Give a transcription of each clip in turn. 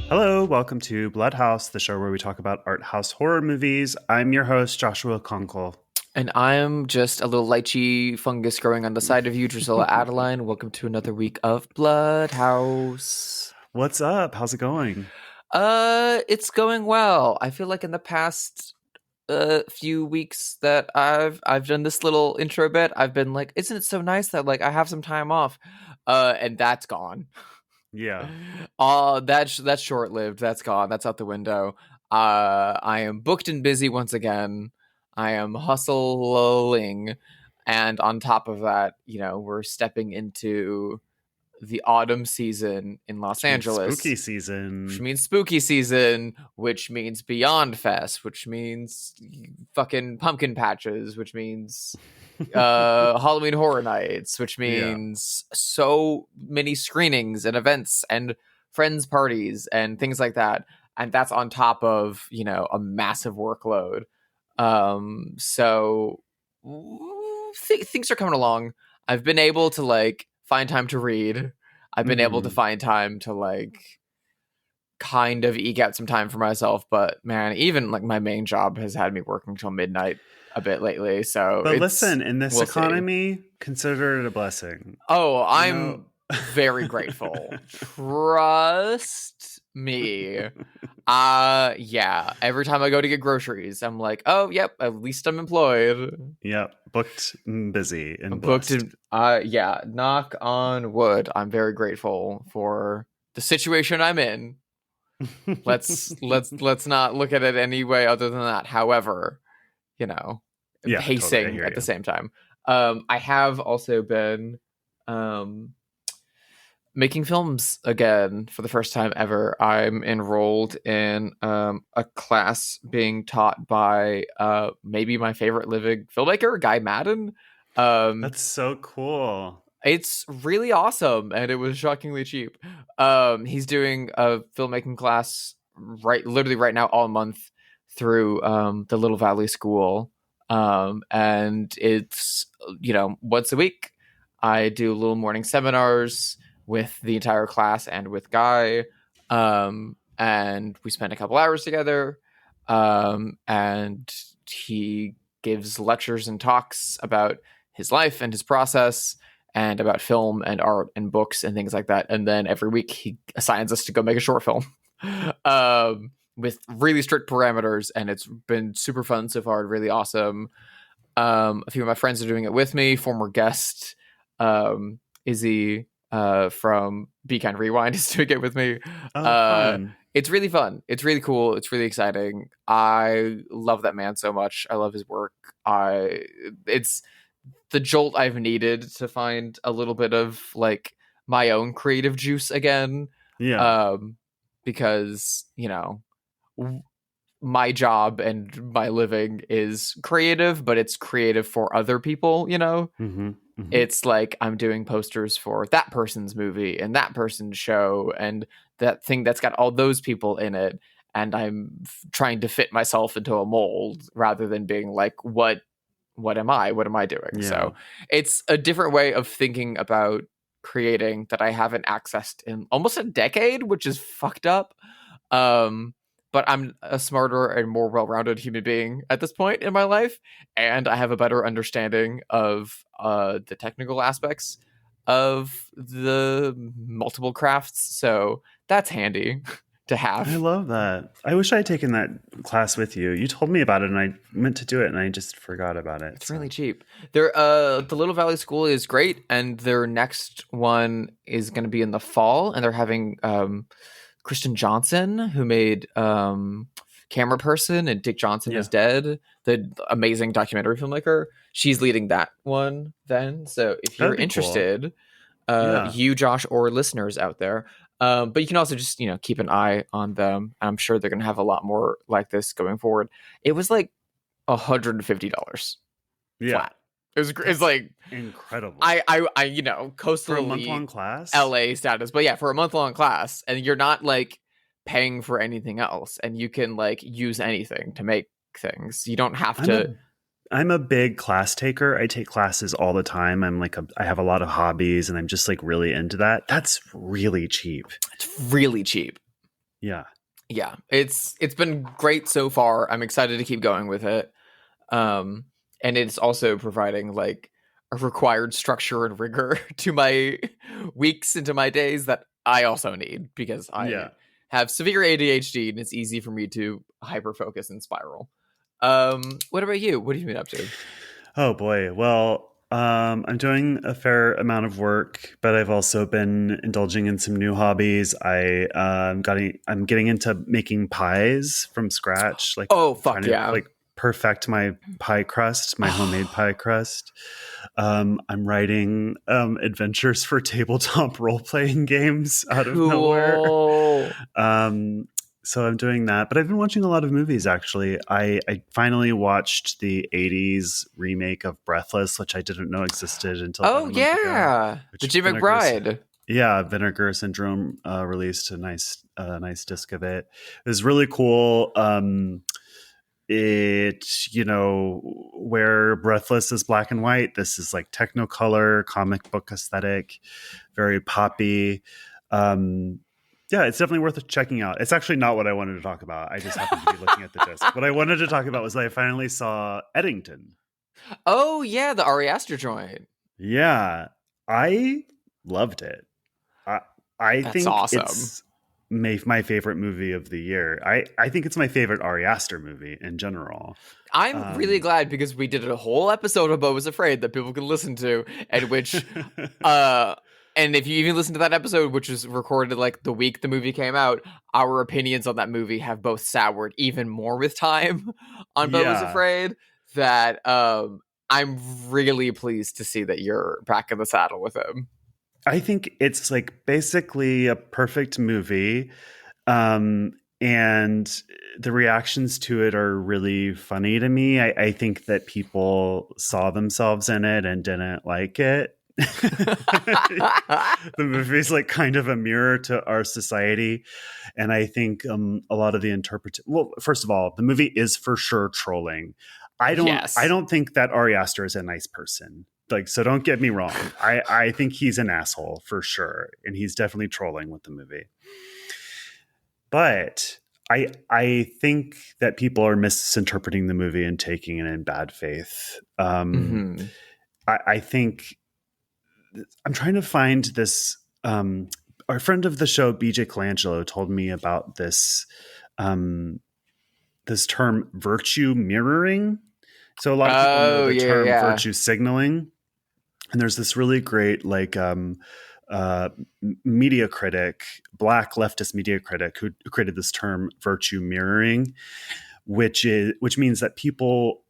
Hello, welcome to Bloodhaus, the show where we talk about art house horror movies. I'm your host, Joshua Conkel. And I'm just a little lychee fungus growing on the side of you, Drusilla Adeline. Welcome to another week of Bloodhaus. What's up? How's it going? It's going well. I feel like in the past few weeks that I've done this little intro bit, I've been like, isn't it so nice that like I have some time off? And that's gone. Yeah. That's short-lived. That's gone. That's out the window. I am booked and busy once again. I am hustling, and on top of that, we're stepping into the autumn season in Los Angeles. Spooky season. Which means spooky season, which means Beyond Fest, which means fucking pumpkin patches, which means Halloween Horror Nights, which means so many screenings and events and friends parties and things like that. And that's on top of, a massive workload. So things are coming along. I've been able to like find time to read. I've been able to find time to like kind of eke out some time for myself, but man, even like my main job has had me working till midnight a bit lately. So but listen, in this economy, consider it a blessing. Oh, I'm very grateful. Trust me. Yeah. Every time I go to get groceries, I'm like, oh, yep, at least I'm employed. Yep. Booked and busy and booked and yeah, knock on wood. I'm very grateful for the situation I'm in. Let's not look at it any way other than that. However, pacing totally, at the same time. I have also been making films again for the first time ever. I'm enrolled in a class being taught by maybe my favorite living filmmaker, Guy Maddin. That's so cool. It's really awesome, and it was shockingly cheap. He's doing a filmmaking class literally right now all month through the Little Valley School. And it's, once a week I do little morning seminars with the entire class and with Guy. And we spend a couple hours together. And he gives lectures and talks about his life and his process and about film and art and books and things like that. And then every week he assigns us to go make a short film with really strict parameters. And it's been super fun so far. Really awesome. A few of my friends are doing it with me. Former guest Izzy from Be Kind Rewind is doing it with me. Fun. It's really fun. It's really cool. It's really exciting. I love that man so much. I love his work. It's the jolt I've needed to find a little bit of like my own creative juice again. Yeah. Because, my job and my living is creative, but it's creative for other people, It's like I'm doing posters for that person's movie and that person's show and that thing that's got all those people in it. And I'm trying to fit myself into a mold rather than being like, what am I? What am I doing? Yeah. So it's a different way of thinking about creating that I haven't accessed in almost a decade, which is fucked up. But I'm a smarter and more well-rounded human being at this point in my life, and I have a better understanding of the technical aspects of the multiple crafts. So that's handy to have. I love that. I wish I had taken that class with you. You told me about it, and I meant to do it, and I just forgot about it. It's really cheap. The Little Valley School is great, and their next one is going to be in the fall, and they're having Kristen Johnson, who made Camera Person and Dick Johnson is Dead, the amazing documentary filmmaker. She's leading that one then. So if you're interested, cool. You, Josh, or listeners out there, but you can also just, keep an eye on them. I'm sure they're going to have a lot more like this going forward. It was like $150 flat. It's like incredible. I coastal for a month-long class, LA status, but yeah, for a month-long class, and you're not like paying for anything else, and you can like use anything to make things. You don't have to. I'm a big class taker. I take classes all the time. I have a lot of hobbies, and I'm just like really into that. That's really cheap. It's really cheap. Yeah. Yeah, it's been great so far. I'm excited to keep going with it. And it's also providing like a required structure and rigor to my weeks and to my days that I also need because I Yeah. have severe ADHD and it's easy for me to hyper focus and spiral. What about you? What have you been up to? Oh boy. Well, I'm doing a fair amount of work, but I've also been indulging in some new hobbies. I'm getting into making pies from scratch, like Oh trying fuck to yeah. like perfect my pie crust, my homemade pie crust. I'm writing adventures for tabletop role playing games out of nowhere. Cool. Um, so I'm doing that, but I've been watching a lot of movies actually. I finally watched the 80s remake of Breathless, which I didn't know existed until about Oh a month ago. yeah. The Which Jim McBride. yeah, Vinegar Syndrome released a nice disc of it. It was really cool. Where Breathless is black and white, this is like technicolor comic book aesthetic, very poppy. Yeah, it's definitely worth checking out. It's actually not what I wanted to talk about. I just happened to be looking at the disc. What I wanted to talk about was I finally saw Eddington. Oh yeah, the Ari Aster joint. Yeah, I loved it. I I That's think awesome. it's my favorite movie of the year. I think it's my favorite Ari Aster movie in general. I'm really Um, glad because we did a whole episode of Bo Was Afraid that people can listen to, and which, uh, and if you even listen to that episode, which was recorded like the week the movie came out, our opinions on that movie have both soured even more with time on Bo Was yeah, Afraid. That I'm really pleased to see that you're back in the saddle with him. I think it's like basically a perfect movie. And the reactions to it are really funny to me. I think that people saw themselves in it and didn't like it. The movie's like kind of a mirror to our society. And I think a lot of the well, first of all, the movie is for sure trolling. I Yes. don't think that Ari Aster is a nice person. Like, so don't get me wrong. I think he's an asshole for sure. And he's definitely trolling with the movie. But I think that people are misinterpreting the movie and taking it in bad faith. Hmm. I think I'm trying to find this. Our friend of the show, BJ Colangelo, told me about um, this term virtue mirroring. So a lot of people know Oh the yeah, term yeah. virtue signaling, and there's this really great uh, media critic, black leftist media critic, who created this term virtue mirroring, which means that people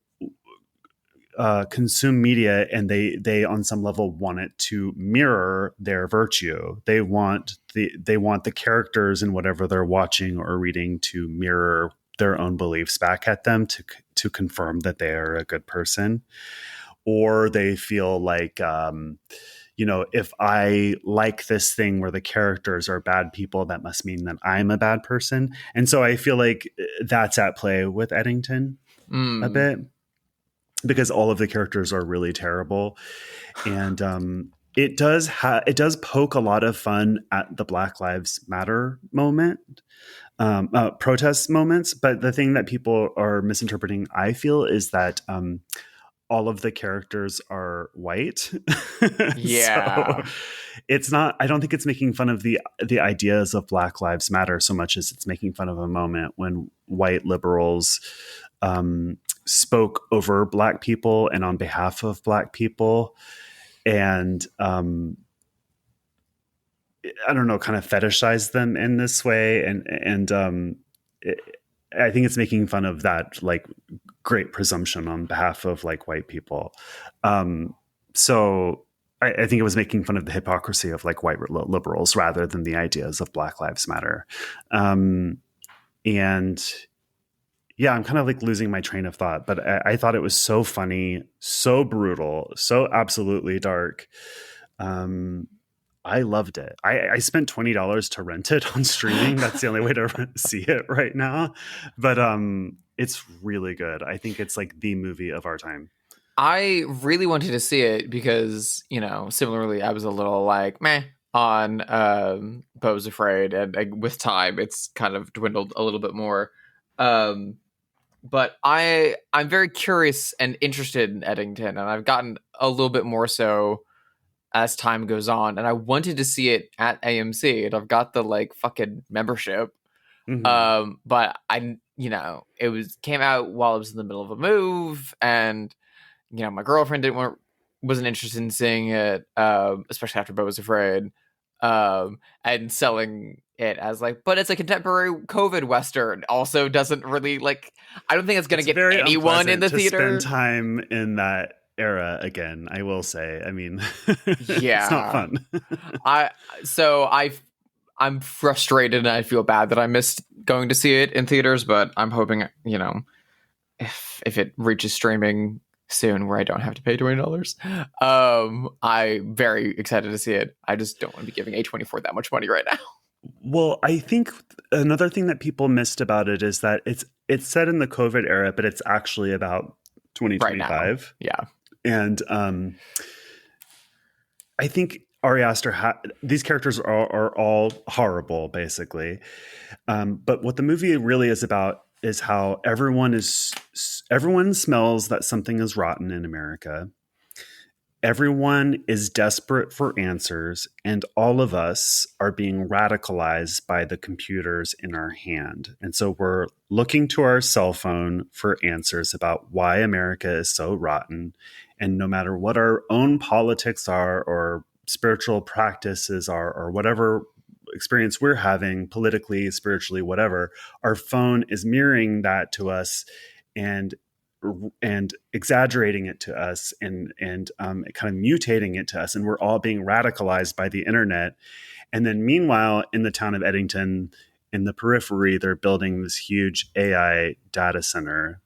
consume media and they on some level want it to mirror their virtue. They want the characters in whatever they're watching or reading to mirror their own beliefs back at them to confirm that they are a good person, or they feel like if I like this thing where the characters are bad people, that must mean that I'm a bad person. And so I feel like that's at play with Eddington a Mm. bit, because all of the characters are really terrible. And it does poke a lot of fun at the Black Lives Matter moment, protest moments. But the thing that people are misinterpreting, I feel, is that all of the characters are white. So Yeah. it's not, I don't think it's making fun of the ideas of Black Lives Matter so much as it's making fun of a moment when white liberals spoke over Black people and on behalf of Black people. And I don't know, kind of fetishize them in this way. And I think it's making fun of that like great presumption on behalf of like white people. So I think it was making fun of the hypocrisy of like white liberals rather than the ideas of Black Lives Matter. And yeah, I'm kind of like losing my train of thought, but I thought it was so funny, so brutal, so absolutely dark. Um, I loved it. I spent $20 to rent it on streaming. That's the only way to see it right now. But it's really good. I think it's like the movie of our time. I really wanted to see it because, similarly, I was a little like, meh on Beau's Afraid, and with time it's kind of dwindled a little bit more. But I'm very curious and interested in Eddington, and I've gotten a little bit more so as time goes on, and I wanted to see it at AMC, and I've got the like fucking membership. But it came out while I was in the middle of a move, and my girlfriend wasn't interested in seeing it, especially after Beau was Afraid, and selling it as like, but it's a contemporary COVID Western. Also, doesn't really like. I don't think it's going to get anyone in the theater. Spend time in that era again. I will say. I mean, yeah, it's not fun. I'm frustrated and I feel bad that I missed going to see it in theaters, but I'm hoping, if it reaches streaming soon where I don't have to pay $20, I'm very excited to see it. I just don't want to be giving A24 that much money right now. Well, I think another thing that people missed about it is that it's set in the COVID era, but it's actually about 2025. Right now. Yeah. And I think Ari Aster these characters are all horrible, basically. But what the movie really is about is how everyone smells that something is rotten in America. Everyone is desperate for answers, and all of us are being radicalized by the computers in our hand. And so we're looking to our cell phone for answers about why America is so rotten. And no matter what our own politics are or spiritual practices are, or whatever experience we're having politically, spiritually, whatever, our phone is mirroring that to us and exaggerating it to us and kind of mutating it to us. And we're all being radicalized by the internet. And then meanwhile, in the town of Eddington, in the periphery, they're building this huge AI data center.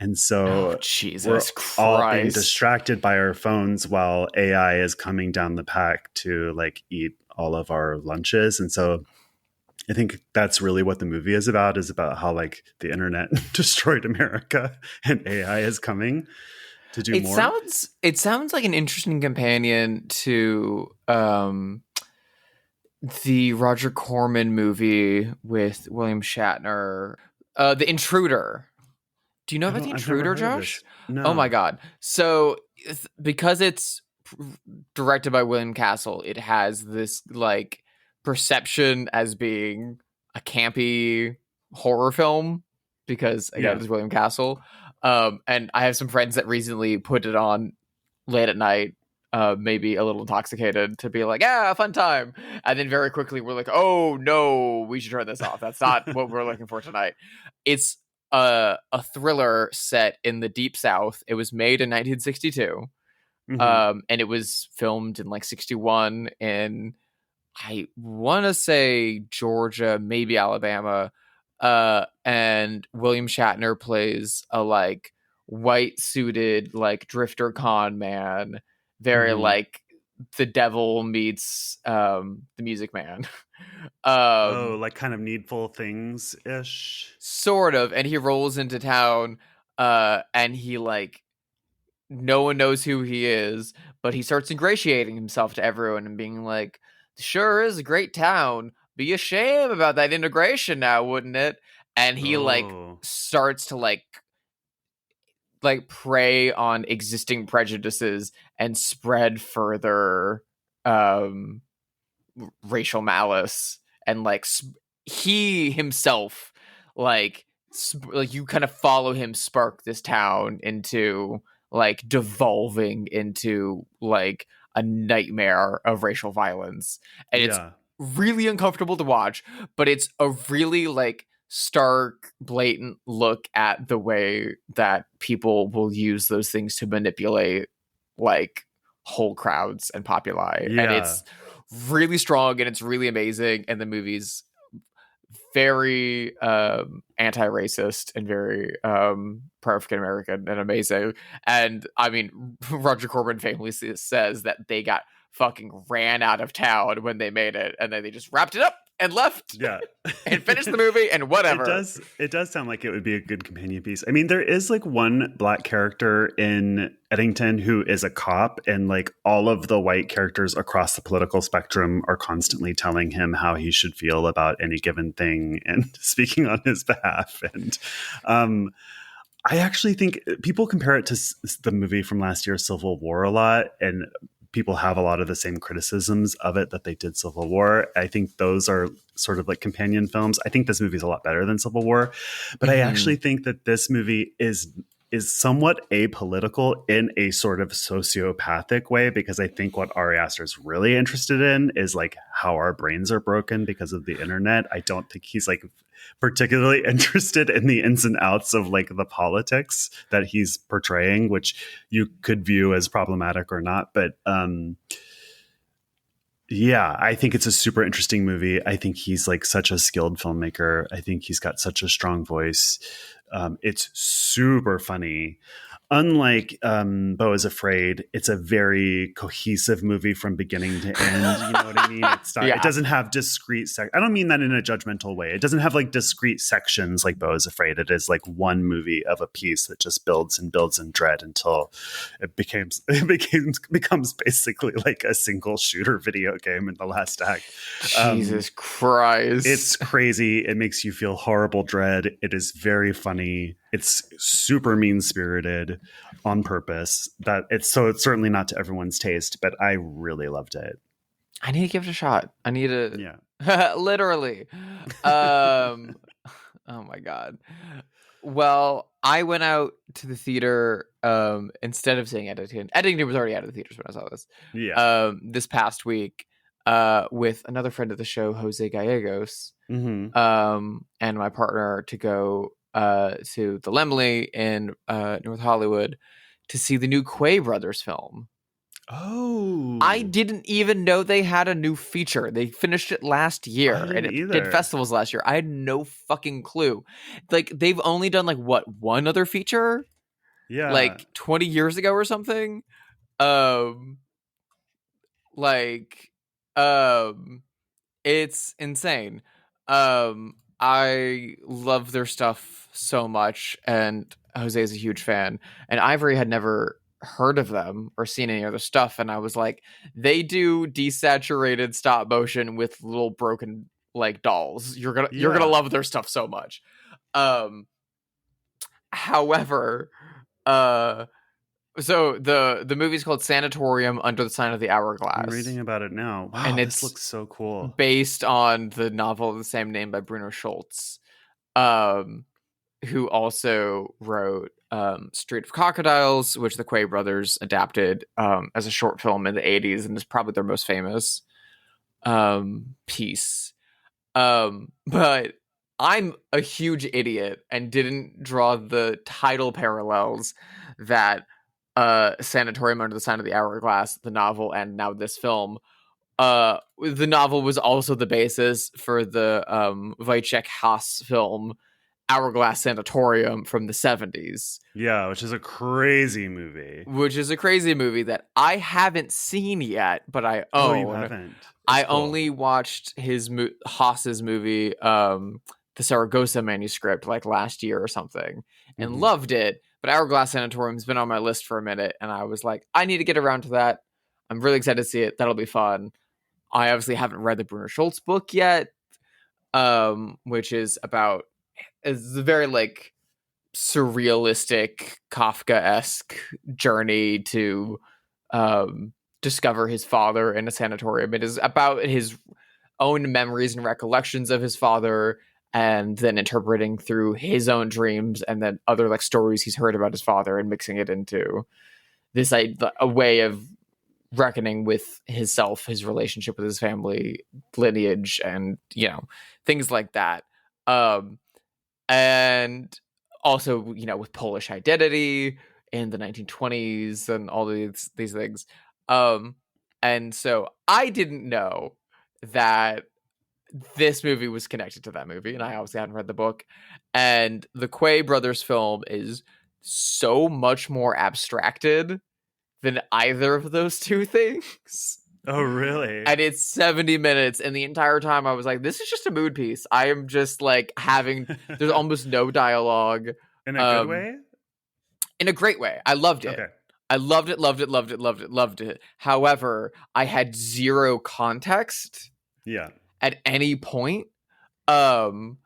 And so we're all being distracted by our phones while AI is coming down the pack to like eat all of our lunches. And so I think that's really what the movie is about how like the internet destroyed America and AI is coming to do more. It sounds like an interesting companion to the Roger Corman movie with William Shatner, The Intruder. Do you know about The Intruder, Josh? No. Oh my God. So because it's directed by William Castle, it has this like perception as being a campy horror film because again, it's William Castle. And I have some friends that recently put it on late at night, maybe a little intoxicated, to be like, a fun time. And then very quickly we're like, oh no, we should turn this off. That's not what we're looking for tonight. It's a thriller set in the Deep South. It was made in 1962. And it was filmed in like 61 in, I want to say Georgia, maybe Alabama. And William Shatner plays a like white suited, like drifter con man, very like the devil meets the Music Man. Like kind of Needful Things ish, sort of. And he rolls into town, and he like, no one knows who he is, but he starts ingratiating himself to everyone and being like, sure is a great town. Be a shame about that integration now, wouldn't it? And he like starts to like prey on existing prejudices and spread further racial malice. And like he himself, like you kind of follow him spark this town into like devolving into like a nightmare of racial violence. And it's really uncomfortable to watch, but it's a really like stark, blatant look at the way that people will use those things to manipulate like whole crowds and populi. And it's really strong and it's really amazing. And the movie's very anti-racist and very pro-African American and amazing. And I mean, Roger Corman famously says that they got fucking ran out of town when they made it, and then they just wrapped it up and left Yeah. and finished the movie and whatever. It does sound like it would be a good companion piece. I mean, there is like one black character in Eddington who is a cop, and like all of the white characters across the political spectrum are constantly telling him how he should feel about any given thing and speaking on his behalf. And I actually think people compare it to the movie from last year, Civil War, a lot, and people have a lot of the same criticisms of it that they did Civil War. I think those are sort of like companion films. I think this movie is a lot better than Civil War, but I actually think that this movie is somewhat apolitical in a sort of sociopathic way, because I think what Ari Aster is really interested in is like how our brains are broken because of the internet. I don't think he's like particularly interested in the ins and outs of like the politics that he's portraying, which you could view as problematic or not. But yeah, I think it's a super interesting movie. I think he's like such a skilled filmmaker. I think he's got such a strong voice. It's super funny. Unlike Beau is Afraid, it's a very cohesive movie from beginning to end. You know what I mean? It's not, It doesn't have discrete I don't mean that in a judgmental way. It doesn't have like discrete sections like Beau is Afraid. It is like one movie of a piece that just builds and builds in dread until it becomes basically like a single shooter video game in the last act. Jesus Christ. It's crazy. It makes you feel horrible dread. It is very funny. It's super mean-spirited on purpose. It's certainly not to everyone's taste, but I really loved it. I need to give it a shot. I need to literally. Oh my God. Well, I went out to the theater instead of seeing Eddington. Eddington was already out of the theaters when I saw this. Yeah. This past week with another friend of the show, Jose Gallegos, and my partner to go to the Laemmle in North Hollywood to see the new Quay brothers film. Oh, I didn't even know they had a new feature. They finished it last year and it did festivals last year. I had no fucking clue. Like, they've only done like one other feature? Yeah. Like 20 years ago or something. It's insane. I love their stuff so much, and Jose is a huge fan. And Ivory had never heard of them or seen any other stuff, and I was like, they do desaturated stop motion with little broken like dolls. You're gonna love their stuff so much. However, so the movie's called Sanitarium Under the Sign of the Hourglass. I'm reading about it now. Wow, and this looks so cool. Based on the novel of the same name by Bruno Schultz, who also wrote Street of Crocodiles, which the Quay brothers adapted as a short film in the 80s, and is probably their most famous piece. But I'm a huge idiot and didn't draw the title parallels that Sanitarium Under the Sign of the Hourglass, the novel, and now this film. The novel was also the basis for the Wojciech Haas film Hourglass Sanatorium from the 70s. Yeah, which is a crazy movie. That I haven't seen yet, but I own. Oh, you haven't? I only watched Haas's movie, the Saragossa manuscript, like last year or something, and loved it. But Hourglass Sanatorium's been on my list for a minute, and I was like, I need to get around to that. I'm really excited to see it. That'll be fun. I obviously haven't read the Bruno Schultz book yet, which is about it's a very like surrealistic Kafka-esque journey to discover his father in a sanatorium. It is about his own memories and recollections of his father, and then interpreting through his own dreams and then other like stories he's heard about his father and mixing it into this a way of reckoning with himself, his relationship with his family lineage, and things like that. And also, with Polish identity in the 1920s and all these things. And so I didn't know that this movie was connected to that movie, and I obviously hadn't read the book. And the Quay brothers film is so much more abstracted than either of those two things. Oh, really? And it's 70 minutes, and the entire time I was like, this is just a mood piece. I am just like there's almost no dialogue. In a good way? In a great way. I loved it. Okay. I loved it, loved it, loved it, loved it, loved it. However, I had zero context Yeah. at any point. And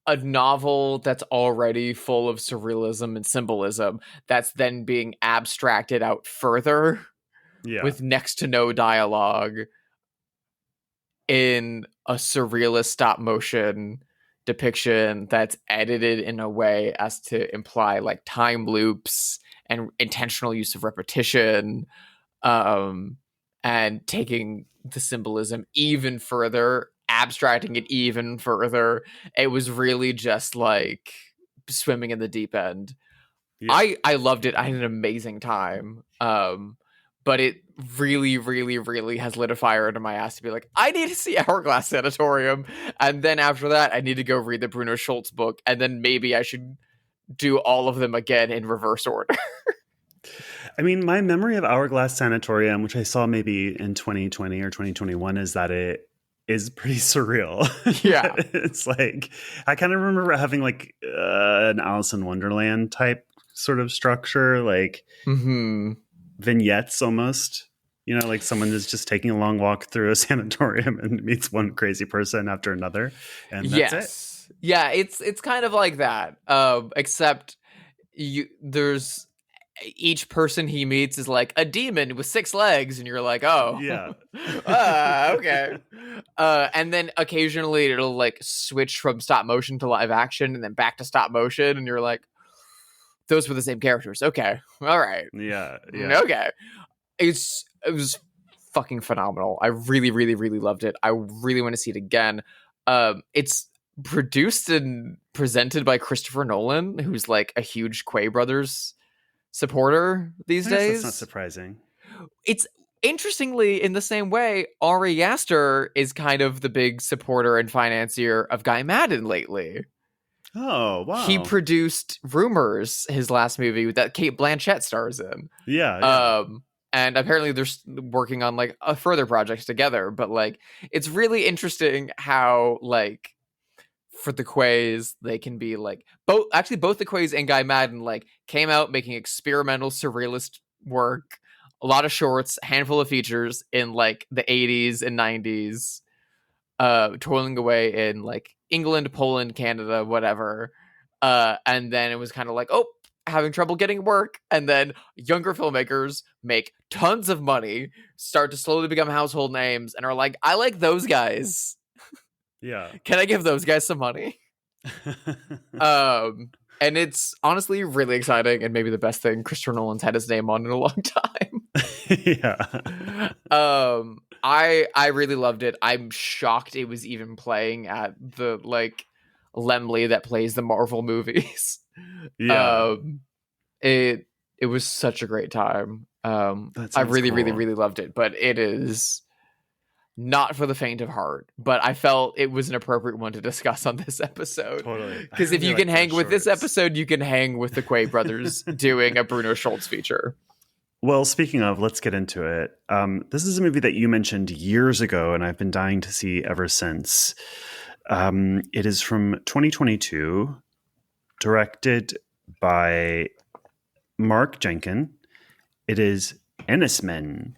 a novel that's already full of surrealism and symbolism that's then being abstracted out further with next to no dialogue in a surrealist stop motion depiction that's edited in a way as to imply like time loops and intentional use of repetition, and taking the symbolism even further, abstracting it even further. It was really just like swimming in the deep end. Yeah. I loved it. I had an amazing time. But it really, really, really has lit a fire under my ass to be like, I need to see Hourglass Sanatorium. And then after that, I need to go read the Bruno Schultz book. And then maybe I should do all of them again in reverse order. I mean, my memory of Hourglass Sanatorium, which I saw maybe in 2020 or 2021, is that it is pretty surreal. Yeah. It's like, I kind of remember having like an Alice in Wonderland type sort of structure, like vignettes almost. You know, like someone is just taking a long walk through a sanatorium and meets one crazy person after another. And that's it. Yeah, it's kind of like that. Except there's each person he meets is like a demon with 6 legs, and you're like, oh, yeah, okay. And then occasionally it'll like switch from stop motion to live action, and then back to stop motion, and you're like, those were the same characters. Okay, all right, yeah. Okay. It was fucking phenomenal. I really, really, really loved it. I really want to see it again. It's produced and presented by Christopher Nolan, who's like a huge Quay brothers supporter these days. That's not surprising. It's interestingly in the same way, Ari Aster is kind of the big supporter and financier of Guy Maddin lately. Oh, wow. He produced Rumors, his last movie that Cate Blanchett stars in. Yeah. And apparently they're working on like a further projects together, but like it's really interesting how like for the Quays, they can be like both the Quays and Guy Maddin like came out making experimental surrealist work, a lot of shorts, a handful of features in like the 80s and 90s, toiling away in like England, Poland, Canada, whatever. And then it was kind of like, oh, having trouble getting work, and then younger filmmakers make tons of money, start to slowly become household names, and are like, I like those guys. Yeah. Can I give those guys some money? And it's honestly really exciting, and maybe the best thing Christopher Nolan's had his name on in a long time. Yeah. I really loved it. I'm shocked it was even playing at the like Lemley that plays the Marvel movies. Yeah. It was such a great time. I really, really, really loved it, but it is not for the faint of heart. But I felt it was an appropriate one to discuss on this episode. Totally. Because if you can hang with this episode, you can hang with the Quay brothers doing a Bruno Schultz feature. Well, speaking of, let's get into it. This is a movie that you mentioned years ago, and I've been dying to see ever since. It is from 2022, directed by Mark Jenkin. It is Enys Men.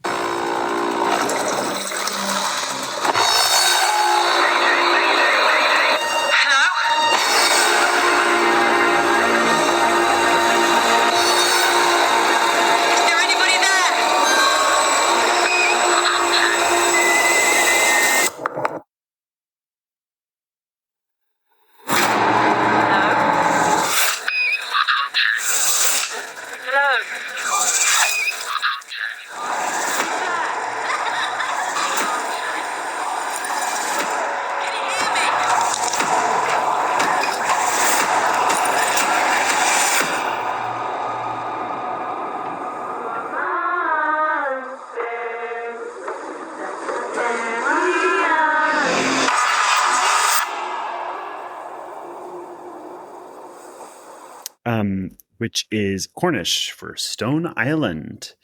Which is Cornish for Stone Island.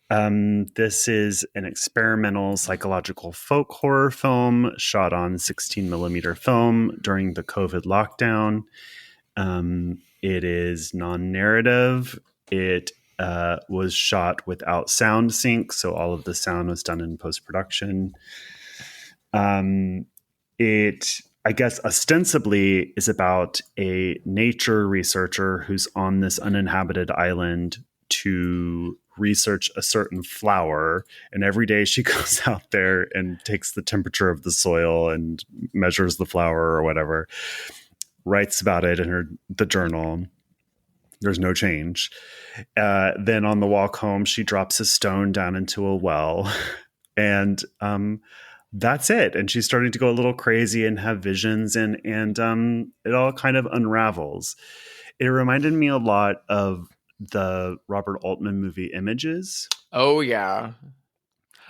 This is an experimental psychological folk horror film shot on 16 millimeter film during the COVID lockdown. It is non-narrative. It was shot without sound sync, so all of the sound was done in post-production. It, I guess, ostensibly is about a nature researcher who's on this uninhabited island to research a certain flower. And every day she goes out there and takes the temperature of the soil and measures the flower or whatever, writes about it in the journal. There's no change. Then on the walk home, she drops a stone down into a well. And that's it. And she's starting to go a little crazy and have visions, and it all kind of unravels. It reminded me a lot of the Robert Altman movie Images. Oh, yeah.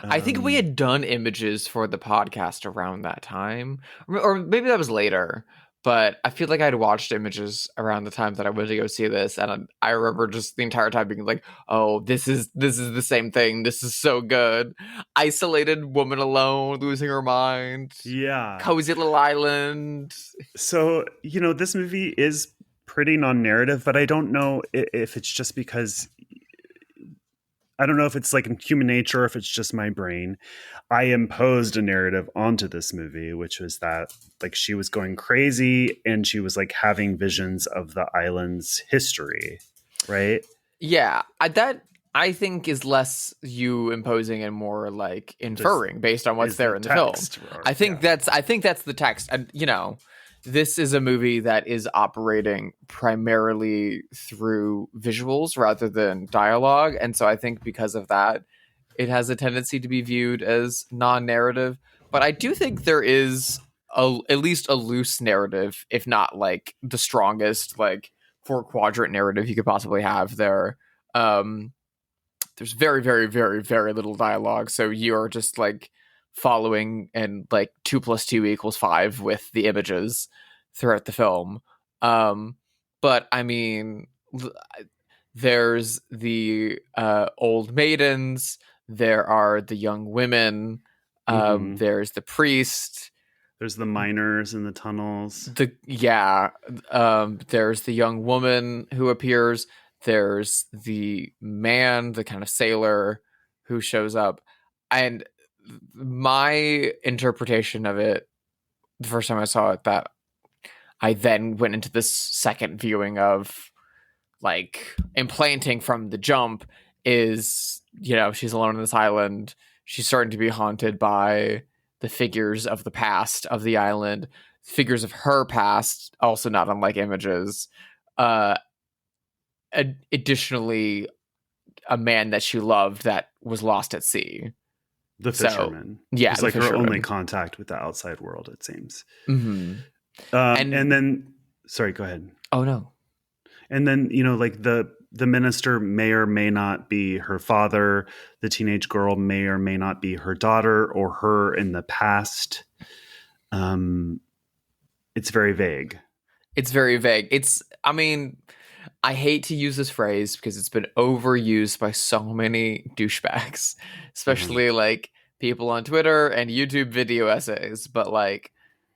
I think we had done Images for the podcast around that time. Or maybe that was later. But I feel like I'd watched Images around the time that I went to go see this. And I remember just the entire time being like, oh, this is the same thing. This is so good. Isolated woman alone, losing her mind. Yeah. Cozy little island. So, this movie is pretty non-narrative, but I don't know if it's just because... I don't know if it's like in human nature or if it's just my brain. I imposed a narrative onto this movie, which was that like she was going crazy and she was like having visions of the island's history, right? Yeah, that I think is less you imposing and more like inferring based on what's there in the film. I think that's the text, and this is a movie that is operating primarily through visuals rather than dialogue. And so I think because of that, it has a tendency to be viewed as non-narrative. But I do think there is at least a loose narrative, if not like the strongest, like 4-quadrant narrative you could possibly have there. There's very, very, very, very little dialogue. So you're just like following and like 2 + 2 = 5 with the images throughout the film. But I mean, there's the old maidens, there are the young women, there's the priest, there's the miners in the tunnels. There's the young woman who appears, there's the man, the kind of sailor who shows up. And my interpretation of it, the first time I saw it, that I then went into this second viewing of like implanting from the jump, is, she's alone on this island. She's starting to be haunted by the figures of the past of the island, figures of her past, also not unlike Images. Additionally, a man that she loved that was lost at sea. The fisherman. It's like her only contact with the outside world, it seems. Mm-hmm. And then, sorry, go ahead. Oh, no. And then, like the minister may or may not be her father. The teenage girl may or may not be her daughter or her in the past. It's very vague. I hate to use this phrase because it's been overused by so many douchebags, especially like people on Twitter and YouTube video essays. But like,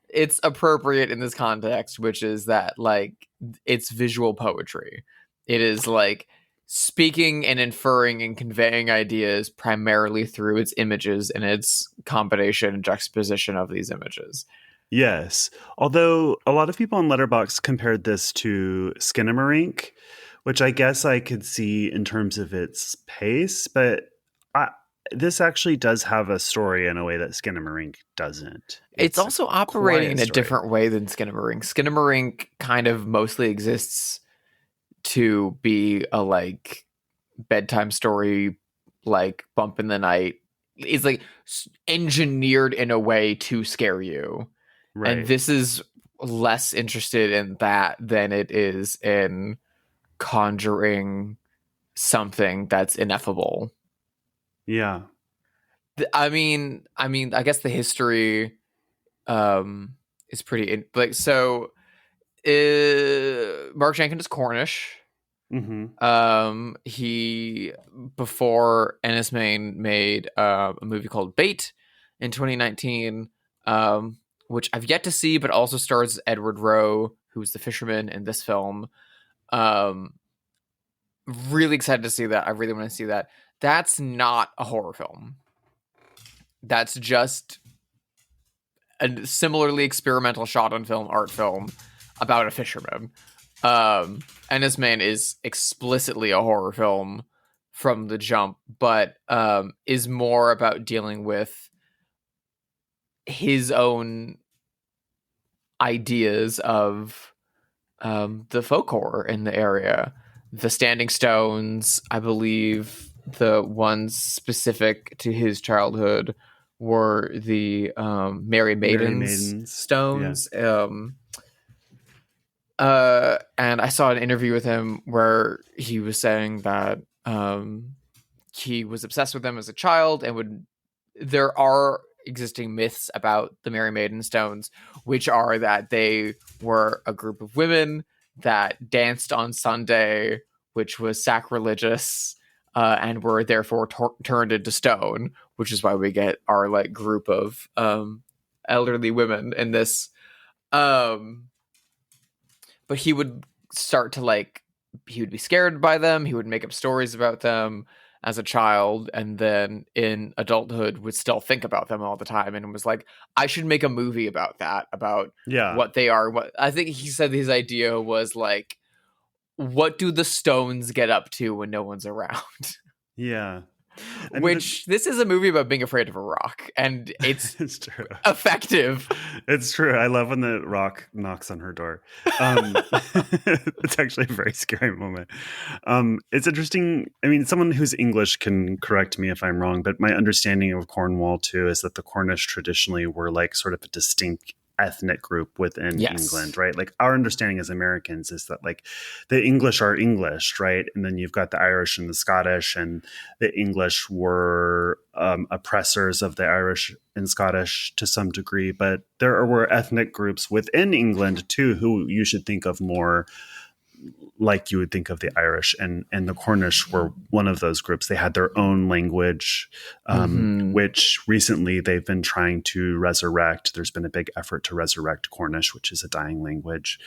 it's appropriate in this context, which is that like it's visual poetry. It is like speaking and inferring and conveying ideas primarily through its images and its combination and juxtaposition of these images. Yes. Although a lot of people on Letterboxd compared this to Skinamarink, which I guess I could see in terms of its pace, but this actually does have a story in a way that Skinamarink doesn't. It's also operating in a different way than Skinamarink. Skinamarink kind of mostly exists to be a like bedtime story, like bump in the night. It's like engineered in a way to scare you. Right. And this is less interested in that than it is in conjuring something that's ineffable. Yeah. I mean, I guess the history is pretty like so. Mark Jenkins is Cornish. He, before Enys Men, made a movie called Bait in 2019, which I've yet to see, but also stars Edward Rowe, who's the fisherman in this film. Really excited to see that. I really want to see that. That's not a horror film. That's just a similarly experimental shot on film art film about a fisherman. Enys Men is explicitly a horror film from the jump, but is more about dealing with his own ideas of the folk horror in the area. The Standing Stones, I believe the ones specific to his childhood were the Merry Maidens stones. Yeah. And I saw an interview with him where he was saying that he was obsessed with them as a child, and there are existing myths about the Merry Maiden stones, which are that they were a group of women that danced on Sunday, which was sacrilegious, and were therefore turned into stone, which is why we get our like group of elderly women in this. But he would start to he would be scared by them. He would make up stories about them as a child, and then in adulthood would still think about them all the time, and was like, I should make a movie about that, about what they are. What I think he said his idea was like, what do the stones get up to when no one's around? Yeah. This is a movie about being afraid of a rock, and it's true. Effective. It's true. I love when the rock knocks on her door. It's actually a very scary moment. It's interesting. I mean, someone who's English can correct me if I'm wrong, but my understanding of Cornwall too is that the Cornish traditionally were like sort of a distinct ethnic group within England, right? Like our understanding as Americans is that like the English are English, right? And then you've got the Irish and the Scottish, and the English were oppressors of the Irish and Scottish to some degree, but there were ethnic groups within England too who you should think of more like you would think of the Irish, and the Cornish were one of those groups. They had their own language, which recently they've been trying to resurrect. There's been a big effort to resurrect Cornish, which is a dying language.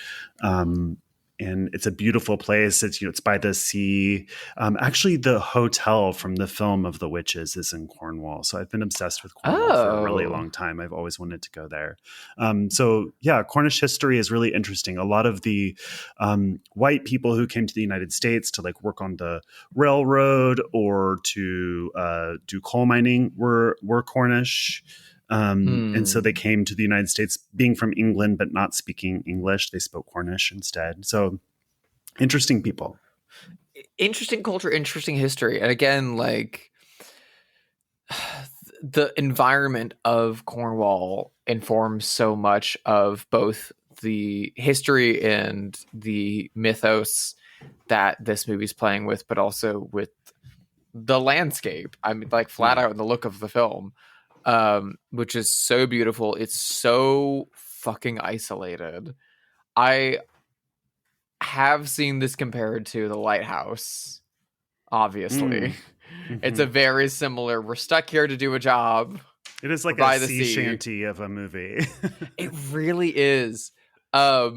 And it's a beautiful place. It's by the sea. Actually, the hotel from the film of the witches is in Cornwall. So I've been obsessed with Cornwall for a really long time. I've always wanted to go there. So yeah, Cornish history is really interesting. A lot of the white people who came to the United States to like work on the railroad or to do coal mining were Cornish. And so they came to the United States being from England, but not speaking English. They spoke Cornish instead. So interesting people. Interesting culture, interesting history. And again, like the environment of Cornwall informs so much of both the history and the mythos that this movie's playing with, but also with the landscape. I mean, like flat out in the look of the film. Which is so beautiful. It's so fucking isolated. I have seen this compared to the Lighthouse, obviously. It's a very similar, we're stuck here to do a job. It is like a sea shanty of a movie. It really is. I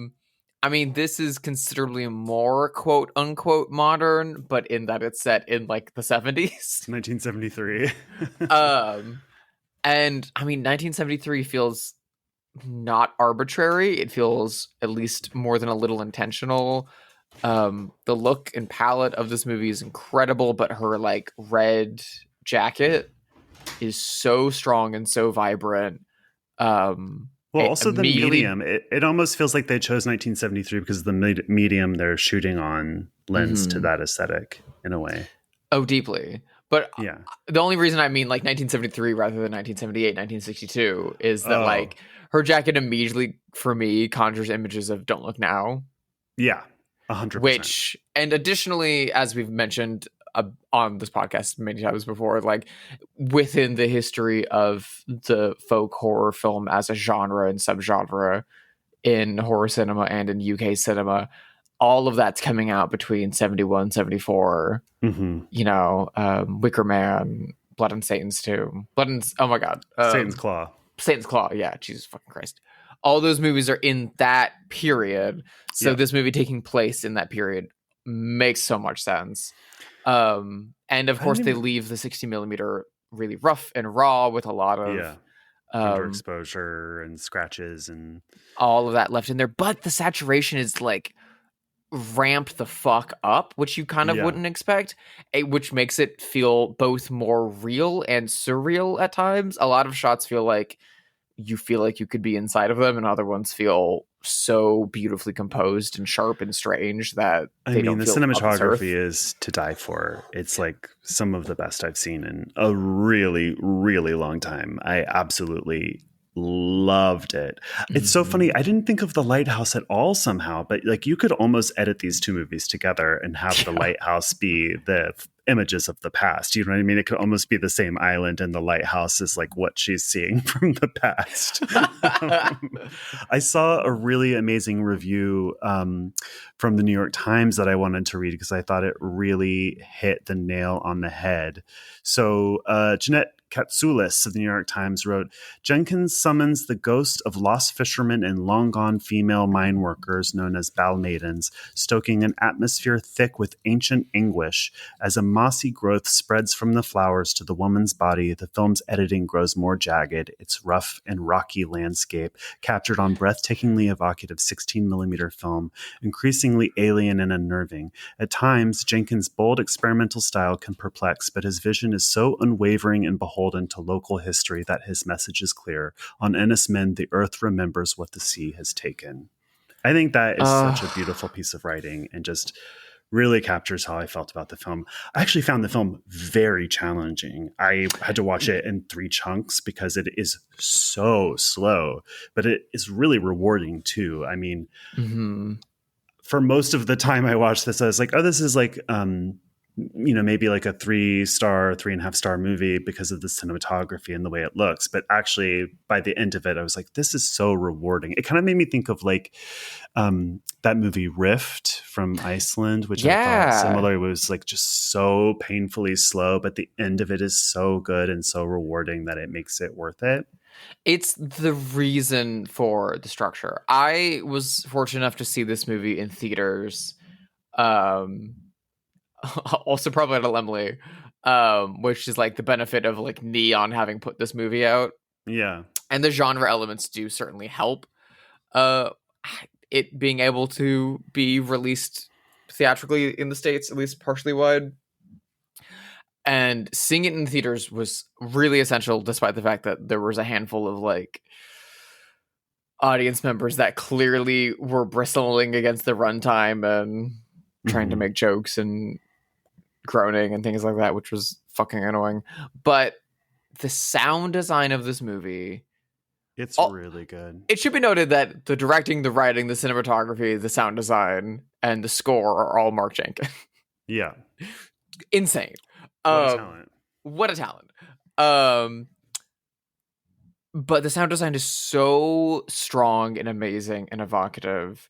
mean, this is considerably more quote unquote modern, but in that it's set in like the 70s. 1973. And I mean, 1973 feels not arbitrary. It feels at least more than a little intentional. The look and palette of this movie is incredible, but her like red jacket is so strong and so vibrant. Well, also the medium. It almost feels like they chose 1973 because the medium they're shooting on lends to that aesthetic in a way. Oh, deeply. But yeah, the only reason I mean like 1973 rather than 1978, 1962 is that like her jacket immediately for me conjures images of Don't Look Now. Yeah, 100%. Which, and additionally, as we've mentioned on this podcast many times before, like within the history of the folk horror film as a genre and subgenre in horror cinema and in UK cinema, all of that's coming out between 71, 74. Mm-hmm. You know, Wicker Man, Blood and Satan's Tomb, oh my god, Satan's Claw. Satan's Claw, yeah, Jesus fucking Christ. All those movies are in that period, so this movie taking place in that period makes so much sense. And of course, they leave the 60 millimeter really rough and raw with a lot of underexposure and scratches and all of that left in there. But the saturation is like ramped the fuck up, which you kind of wouldn't expect, which makes it feel both more real and surreal at times. A lot of shots feel like you could be inside of them, and other ones feel so beautifully composed and sharp and strange that the cinematography is to die for. It's like some of the best I've seen in a really, really long time. I absolutely loved it. It's so funny. I didn't think of The Lighthouse at all somehow, but like you could almost edit these two movies together and have The Lighthouse be the images of the past. You know what I mean? It could almost be the same island, and the lighthouse is like what she's seeing from the past. I saw a really amazing review from the New York Times that I wanted to read because I thought it really hit the nail on the head. So Jeanette Katsoulis of the New York Times wrote, Jenkins summons the ghost of lost fishermen and long-gone female mine workers known as Bal Maidens, stoking an atmosphere thick with ancient anguish. As a mossy growth spreads from the flowers to the woman's body, the film's editing grows more jagged, its rough and rocky landscape, captured on breathtakingly evocative 16mm film, increasingly alien and unnerving. At times, Jenkins' bold experimental style can perplex, but his vision is so unwavering and beholden to local history that his message is clear. On Enys Men, the earth remembers what the sea has taken. I think that is such a beautiful piece of writing and just really captures how I felt about the film. I actually found the film very challenging. I had to watch it in 3 chunks because it is so slow, but it is really rewarding too. I mean, for most of the time I watched this, I was like, oh, this is like, maybe like a 3-star, 3.5-star movie because of the cinematography and the way it looks. But actually, by the end of it, I was like, this is so rewarding. It kind of made me think of like that movie Rift from Iceland, which I thought similarly was like just so painfully slow, but the end of it is so good and so rewarding that it makes it worth it. It's the reason for the structure. I was fortunate enough to see this movie in theaters. Also probably at Lemley, which is like the benefit of like Neon having put this movie out. Yeah. And the genre elements do certainly help it being able to be released theatrically in the States, at least partially wide. And seeing it in theaters was really essential, despite the fact that there was a handful of like audience members that clearly were bristling against the runtime and trying to make jokes and groaning and things like that, which was fucking annoying. But the sound design of this movie, it's really good. It should be noted that the directing, the writing, the cinematography, the sound design, and the score are all Mark Jenkins. Yeah. Insane. What a talent. What a talent. But the sound design is so strong and amazing and evocative,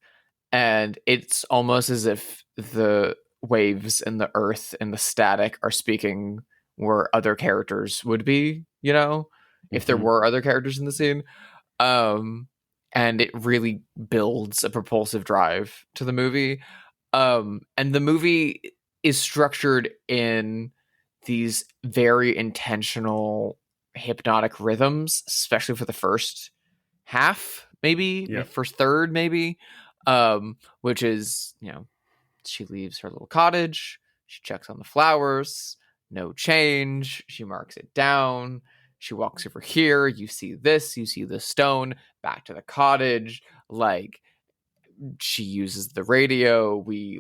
and it's almost as if the waves and the earth and the static are speaking where other characters would be, you know, if there were other characters in the scene. And it really builds a propulsive drive to the movie. And the movie is structured in these very intentional hypnotic rhythms, especially for the first half, maybe first third, maybe, which is, you know, she leaves her little cottage, she checks on the flowers, no change, she marks it down, she walks over here, you see the stone, back to the cottage, like she uses the radio, we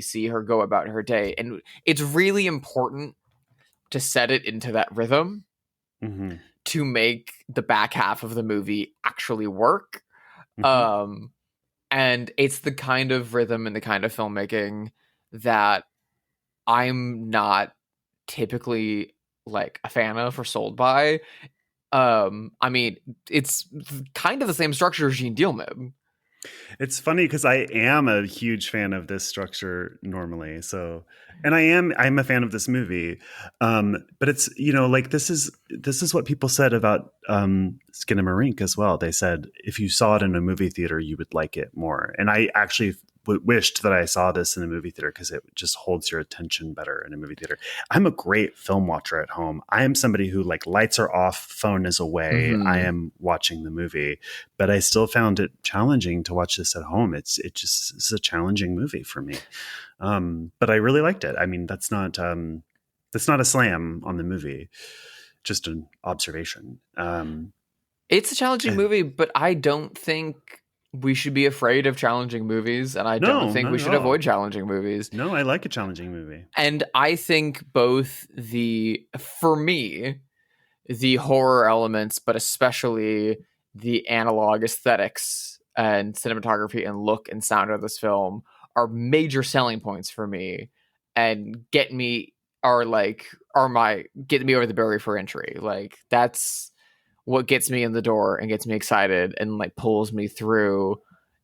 see her go about her day, and it's really important to set it into that rhythm to make the back half of the movie actually work. And it's the kind of rhythm and the kind of filmmaking that I'm not typically like a fan of or sold by. I mean, it's kind of the same structure as Jean Dielman. It's funny because I am a huge fan of this structure normally. So, and I'm a fan of this movie. But it's, like this is what people said about Skinamarink as well. They said if you saw it in a movie theater, you would like it more. And I actually wished that I saw this in a movie theater because it just holds your attention better in a movie theater. I'm a great film watcher at home. I am somebody who like lights are off, phone is away. Mm-hmm. I am watching the movie, but I still found it challenging to watch this at home. It's a challenging movie for me. But I really liked it. I mean, that's not a slam on the movie, just an observation. It's a challenging movie, but I don't think we should be afraid of challenging movies, and I don't think we should avoid challenging movies. No, I like a challenging movie. And I think both for me, the horror elements, but especially the analog aesthetics and cinematography and look and sound of this film are major selling points for me and get me over the barrier for entry. Like, that's what gets me in the door and gets me excited and like pulls me through,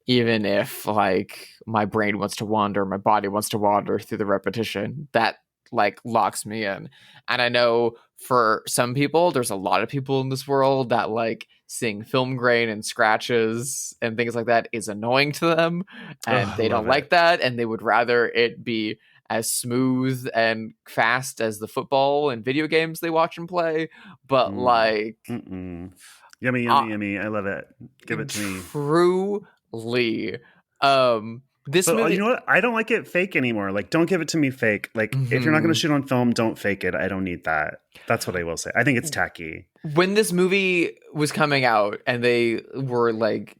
even if like my brain wants to wander, my body wants to wander through the repetition. That like locks me in. And I know for some people, there's a lot of people in this world that like seeing film grain and scratches and things like that is annoying to them, and they don't like that, and they would rather it be as smooth and fast as the football and video games they watch and play. But like, yummy, yummy. I love it. Give it to me. Truly. This movie, you know what? I don't like it fake anymore. Like, don't give it to me fake. Like, if you're not going to shoot on film, don't fake it. I don't need that. That's what I will say. I think it's tacky. When this movie was coming out and they were like,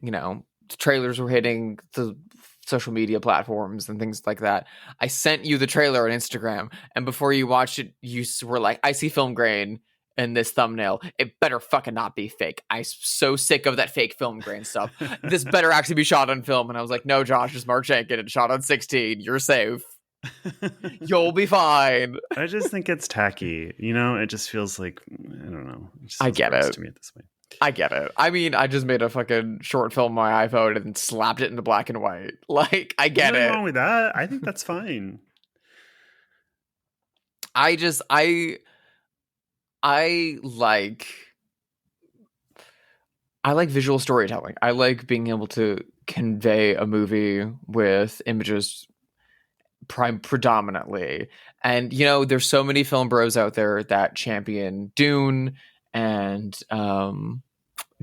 trailers were hitting the social media platforms and things like that, I sent you the trailer on Instagram, and before you watched it, you were like, I see film grain in this thumbnail. It better fucking not be fake. I'm so sick of that fake film grain stuff. This better actually be shot on film. And I was like, no, Josh, it's Mark Jenkins and shot on 16. You're safe. You'll be fine. I just think it's tacky. It just feels like, I don't know. I get it. To me at this way. I get it. I mean, I just made a fucking short film on my iPhone and slapped it into black and white. Like, I get it. Nothing wrong with that. I think that's fine. I like visual storytelling. I like being able to convey a movie with images predominantly. And, there's so many film bros out there that champion Dune and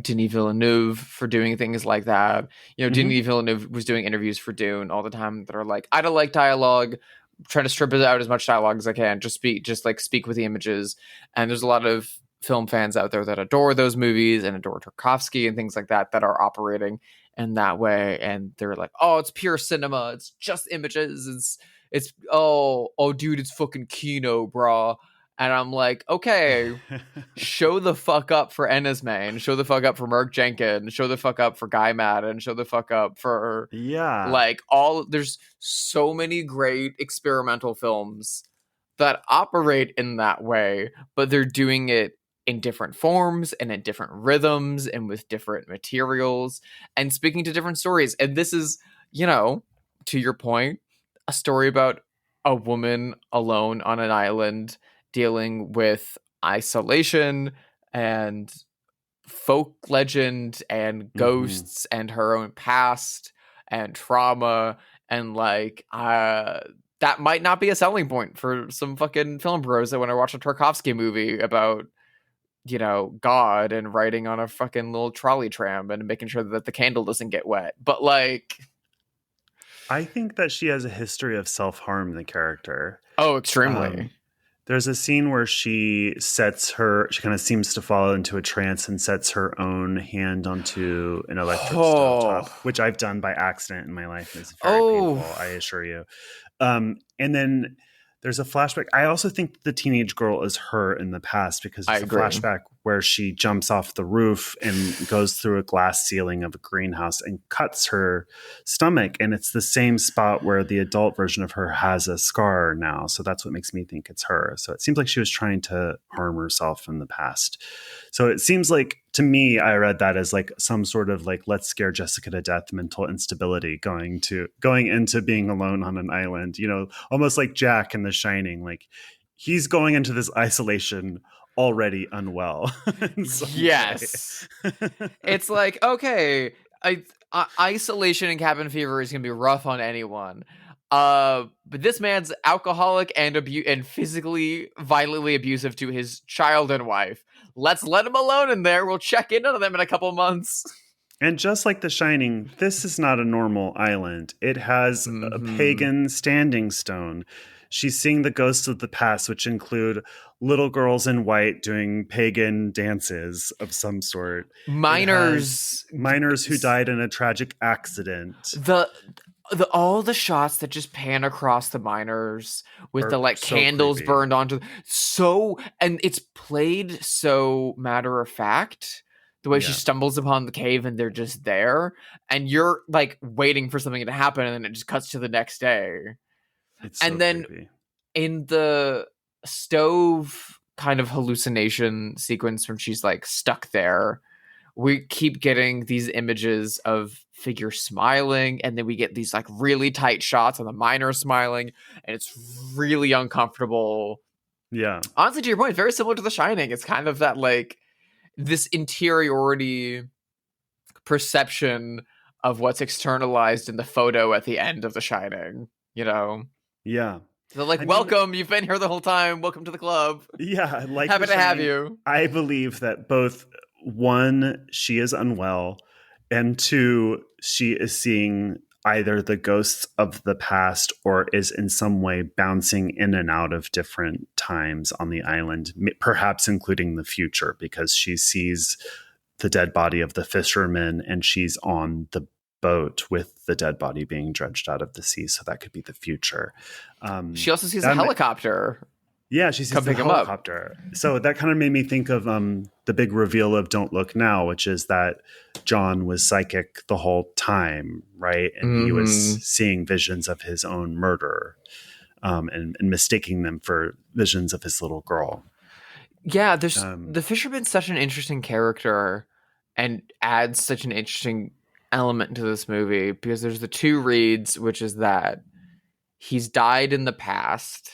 Denis Villeneuve for doing things like that. Denis Villeneuve was doing interviews for Dune all the time that are like, I don't like dialogue, trying to strip it out as much dialogue as I can, just speak with the images. And there's a lot of film fans out there that adore those movies and adore Tarkovsky and things like that are operating in that way, and they're like, oh, it's pure cinema, it's just images, it's dude, it's fucking Kino, brah. And I'm like, okay, show the fuck up for Enys Men, show the fuck up for Mark Jenkins, show the fuck up for Guy Maddin, show the fuck up for there's so many great experimental films that operate in that way, but they're doing it in different forms and in different rhythms and with different materials and speaking to different stories. And this is, to your point, a story about a woman alone on an island dealing with isolation and folk legend and ghosts and her own past and trauma. And that might not be a selling point for some fucking film bros that want to watch a Tarkovsky movie about, God and riding on a fucking little trolley tram and making sure that the candle doesn't get wet. But I think that she has a history of self-harm, the character. Oh, extremely. There's a scene where she kind of seems to fall into a trance and sets her own hand onto an electric stovetop, which I've done by accident in my life. It's very painful, I assure you. And then there's a flashback. I also think the teenage girl is her in the past because there's a flashback where she jumps off the roof and goes through a glass ceiling of a greenhouse and cuts her stomach. And it's the same spot where the adult version of her has a scar now. So that's what makes me think it's her. So it seems like she was trying to harm herself in the past. So it seems like, to me, I read that as like some sort of like, let's scare Jessica to death mental instability going into being alone on an island, you know, almost like Jack in The Shining. Like, he's going into this isolation already unwell. Yes. It's like, okay, isolation and cabin fever is gonna be rough on anyone. But this man's alcoholic and physically violently abusive to his child and wife. Let's let him alone in there. We'll check in on them in a couple months. And just like The Shining, this is not a normal island. It has a pagan standing stone. She's seeing the ghosts of the past, which include little girls in white doing pagan dances of some sort. Miners who died in a tragic accident. All the shots that just pan across the miners with the like so candles creepy. Burned onto and it's played so matter of fact. The way she stumbles upon the cave and they're just there, and you're like waiting for something to happen, and then it just cuts to the next day. It's so and then creepy. In the stove kind of hallucination sequence when she's like stuck there, we keep getting these images of figures smiling, and then we get these like really tight shots on the miner smiling, and it's really uncomfortable. Yeah. Honestly, to your point, very similar to The Shining. It's kind of that like this interiority perception of what's externalized in the photo at the end of The Shining, you know? Yeah. They're like, welcome, you've been here the whole time. Welcome to the club. Yeah. Like happy to have you. I believe that both, one, she is unwell, and two, she is seeing either the ghosts of the past or is in some way bouncing in and out of different times on the island, perhaps including the future, because she sees the dead body of the fisherman and she's on the boat with the dead body being dredged out of the sea. So that could be the future. She also sees a helicopter. Yeah, she sees the helicopter. So that kind of made me think of the big reveal of Don't Look Now, which is that John was psychic the whole time, right? And he was seeing visions of his own murder and mistaking them for visions of his little girl. Yeah, there's the fisherman's such an interesting character and adds such an interesting element to this movie, because there's the two reads, which is that he's died in the past.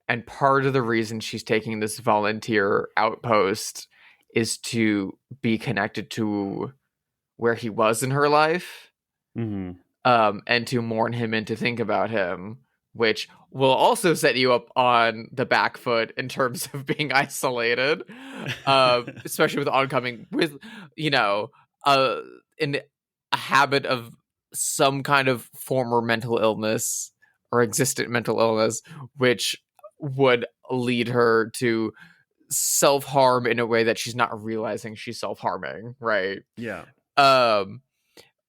And part of the reason she's taking this volunteer outpost is to be connected to where he was in her life, and to mourn him and to think about him, which will also set you up on the back foot in terms of being isolated, especially with oncoming, with, you know, in a habit of some kind of former mental illness or existent mental illness, which would lead her to self-harm in a way that she's not realizing she's self-harming, right? Yeah.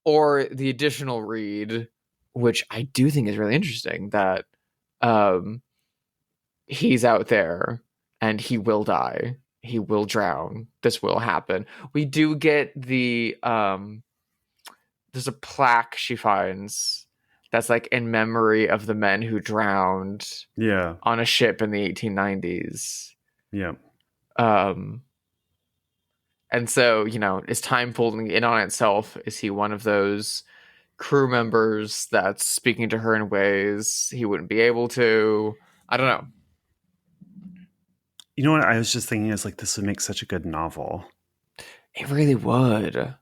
Or the additional read, which I do think is really interesting, that he's out there and he will die. He will drown. This will happen. We do get the there's a plaque she finds that's like in memory of the men who drowned on a ship in the 1890s. Yeah. And so, you know, is time folding in on itself? Is he one of those crew members that's speaking to her in ways he wouldn't be able to? I don't know. You know what I was just thinking is like, this would make such a good novel. It really would.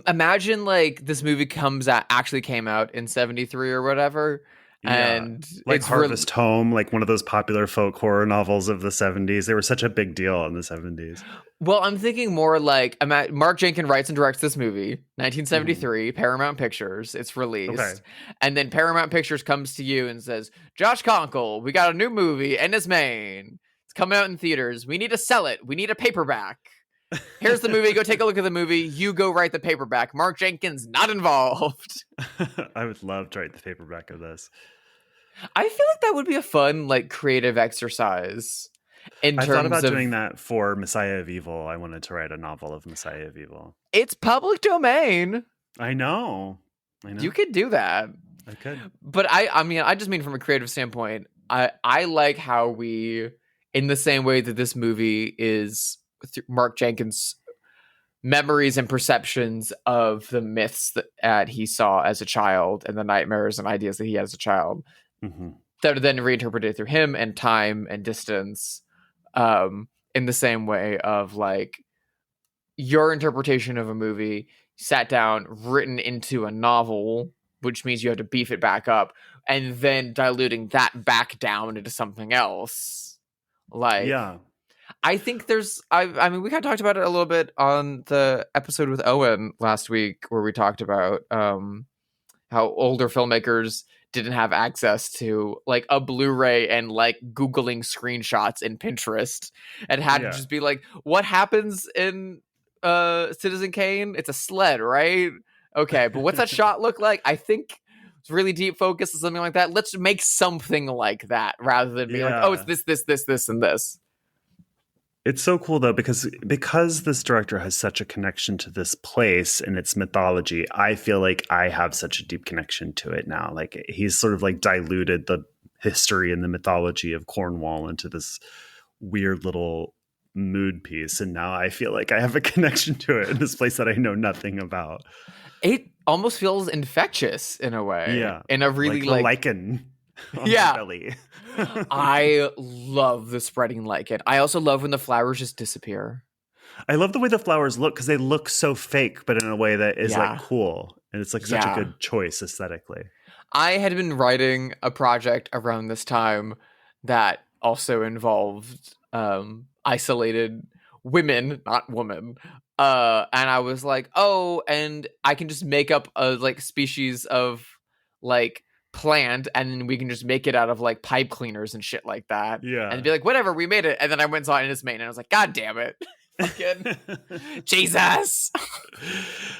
Imagine like this movie actually came out in 1973 or whatever. And like it's Harvest Home, like one of those popular folk horror novels of the 70s. They were such a big deal in the 70s. Well, I'm thinking more like Mark Jenkins writes and directs this movie, 1973, Paramount Pictures. It's released. Okay. And then Paramount Pictures comes to you and says, Josh Conkel, we got a new movie, Enys Men. It's coming out in theaters. We need to sell it. We need a paperback. Here's the movie. Go take a look at the movie. You go write the paperback. Mark Jenkins not involved. I would love to write the paperback of this. I feel like that would be a fun, like, creative exercise. in I thought terms about of doing that for Messiah of Evil. I wanted to write a novel of Messiah of Evil. it's public domain. I know. You could do that. I could. But I mean, I just mean from a creative standpoint, I like how we, in the same way that this movie is Mark Jenkins' memories and perceptions of the myths that he saw as a child and the nightmares and ideas that he had as a child Mm-hmm. that are then reinterpreted through him and time and distance, in the same way of like your interpretation of a movie sat down, written into a novel, which means you have to beef it back up, and then diluting that back down into something else. Like, Yeah. I think there's, I mean, we kind of talked about it a little bit on the episode with Owen last week, where we talked about how older filmmakers didn't have access to like a Blu-ray and like Googling screenshots in Pinterest, and had to just be like, what happens in Citizen Kane? It's a sled, right? Okay, but what's that shot look like? I think it's really deep focus or something like that. Let's make something like that rather than be like, oh, it's this, and this. It's so cool though, because this director has such a connection to this place and its mythology. I feel like I have such a deep connection to it now. Like he's sort of like diluted the history and the mythology of Cornwall into this weird little mood piece, and now I feel like I have a connection to it in this place that I know nothing about. It almost feels infectious in a way. Yeah, in a really like lichen on yeah. my belly. I love the spreading lichen. I also love when the flowers just disappear. I love the way the flowers look, because they look so fake, but in a way that is like cool, and it's like such a good choice aesthetically. I had been writing a project around this time that also involved isolated women, not women. And I was like, oh, and I can just make up a like species of like plant, and then we can just make it out of like pipe cleaners and shit like that. Yeah. And be like, whatever, we made it. And then I went and saw Enys Men, and I was like, God damn it. Fucking Jesus.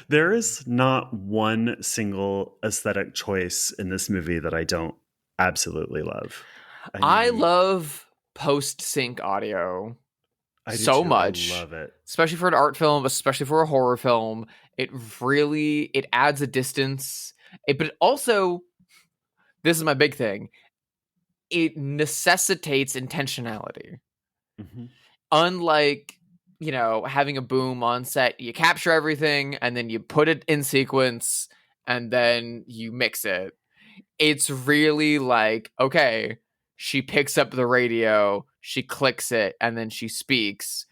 There is not one single aesthetic choice in this movie that I don't absolutely love. I love post-sync audio so much. I love it. Especially for an art film, especially for a horror film. It adds a distance. But also, this is my big thing, it necessitates intentionality. Mm-hmm. Unlike, you know, having a boom on set, you capture everything and then you put it in sequence and then you mix it. It's really like, okay, she picks up the radio, she clicks it, and then she speaks.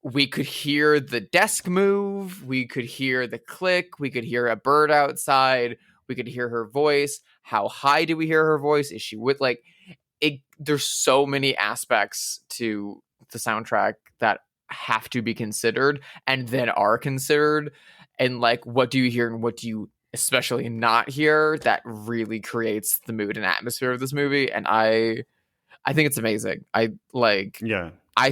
We could hear the desk move, we could hear the click, we could hear a bird outside, we could hear her voice. How high do we hear her voice? Is she with like it? There's so many aspects to the soundtrack that have to be considered and then are considered. And like, what do you hear and what do you especially not hear? That really creates the mood and atmosphere of this movie. And I think it's amazing. I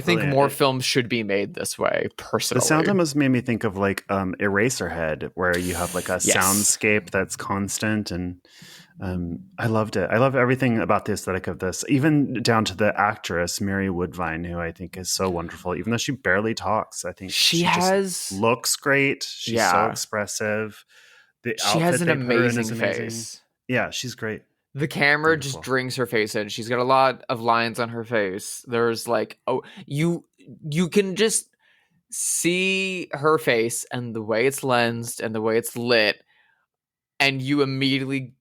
think more films should be made this way, personally. The sound almost made me think of like Eraserhead, where you have like a soundscape that's constant, and I loved it. I love everything about the aesthetic of this, even down to the actress Mary Woodvine, who I think is so wonderful, even though she barely talks. I think she just looks great. She's so expressive. She has an amazing face. Yeah, she's great. The camera just drinks her face in. She's got a lot of lines on her face. There's like, you can just see her face and the way it's lensed and the way it's lit, and you immediately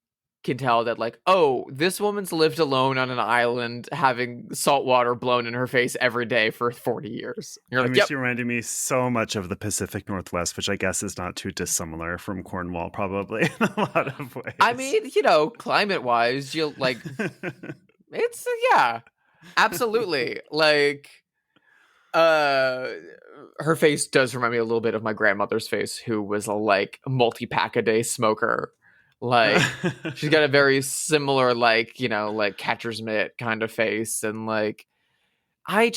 can tell that like, oh, this woman's lived alone on an island having salt water blown in her face every day for 40 years. You're like, she reminded me so much of the Pacific Northwest, which I guess is not too dissimilar from Cornwall, probably, in a lot of ways. I mean, you know, climate-wise, you'll like, it's, yeah, absolutely. Like, her face does remind me a little bit of my grandmother's face, who was a like multi-pack-a-day smoker. Like, she's got a very similar, like, you know, like catcher's mitt kind of face. And like, I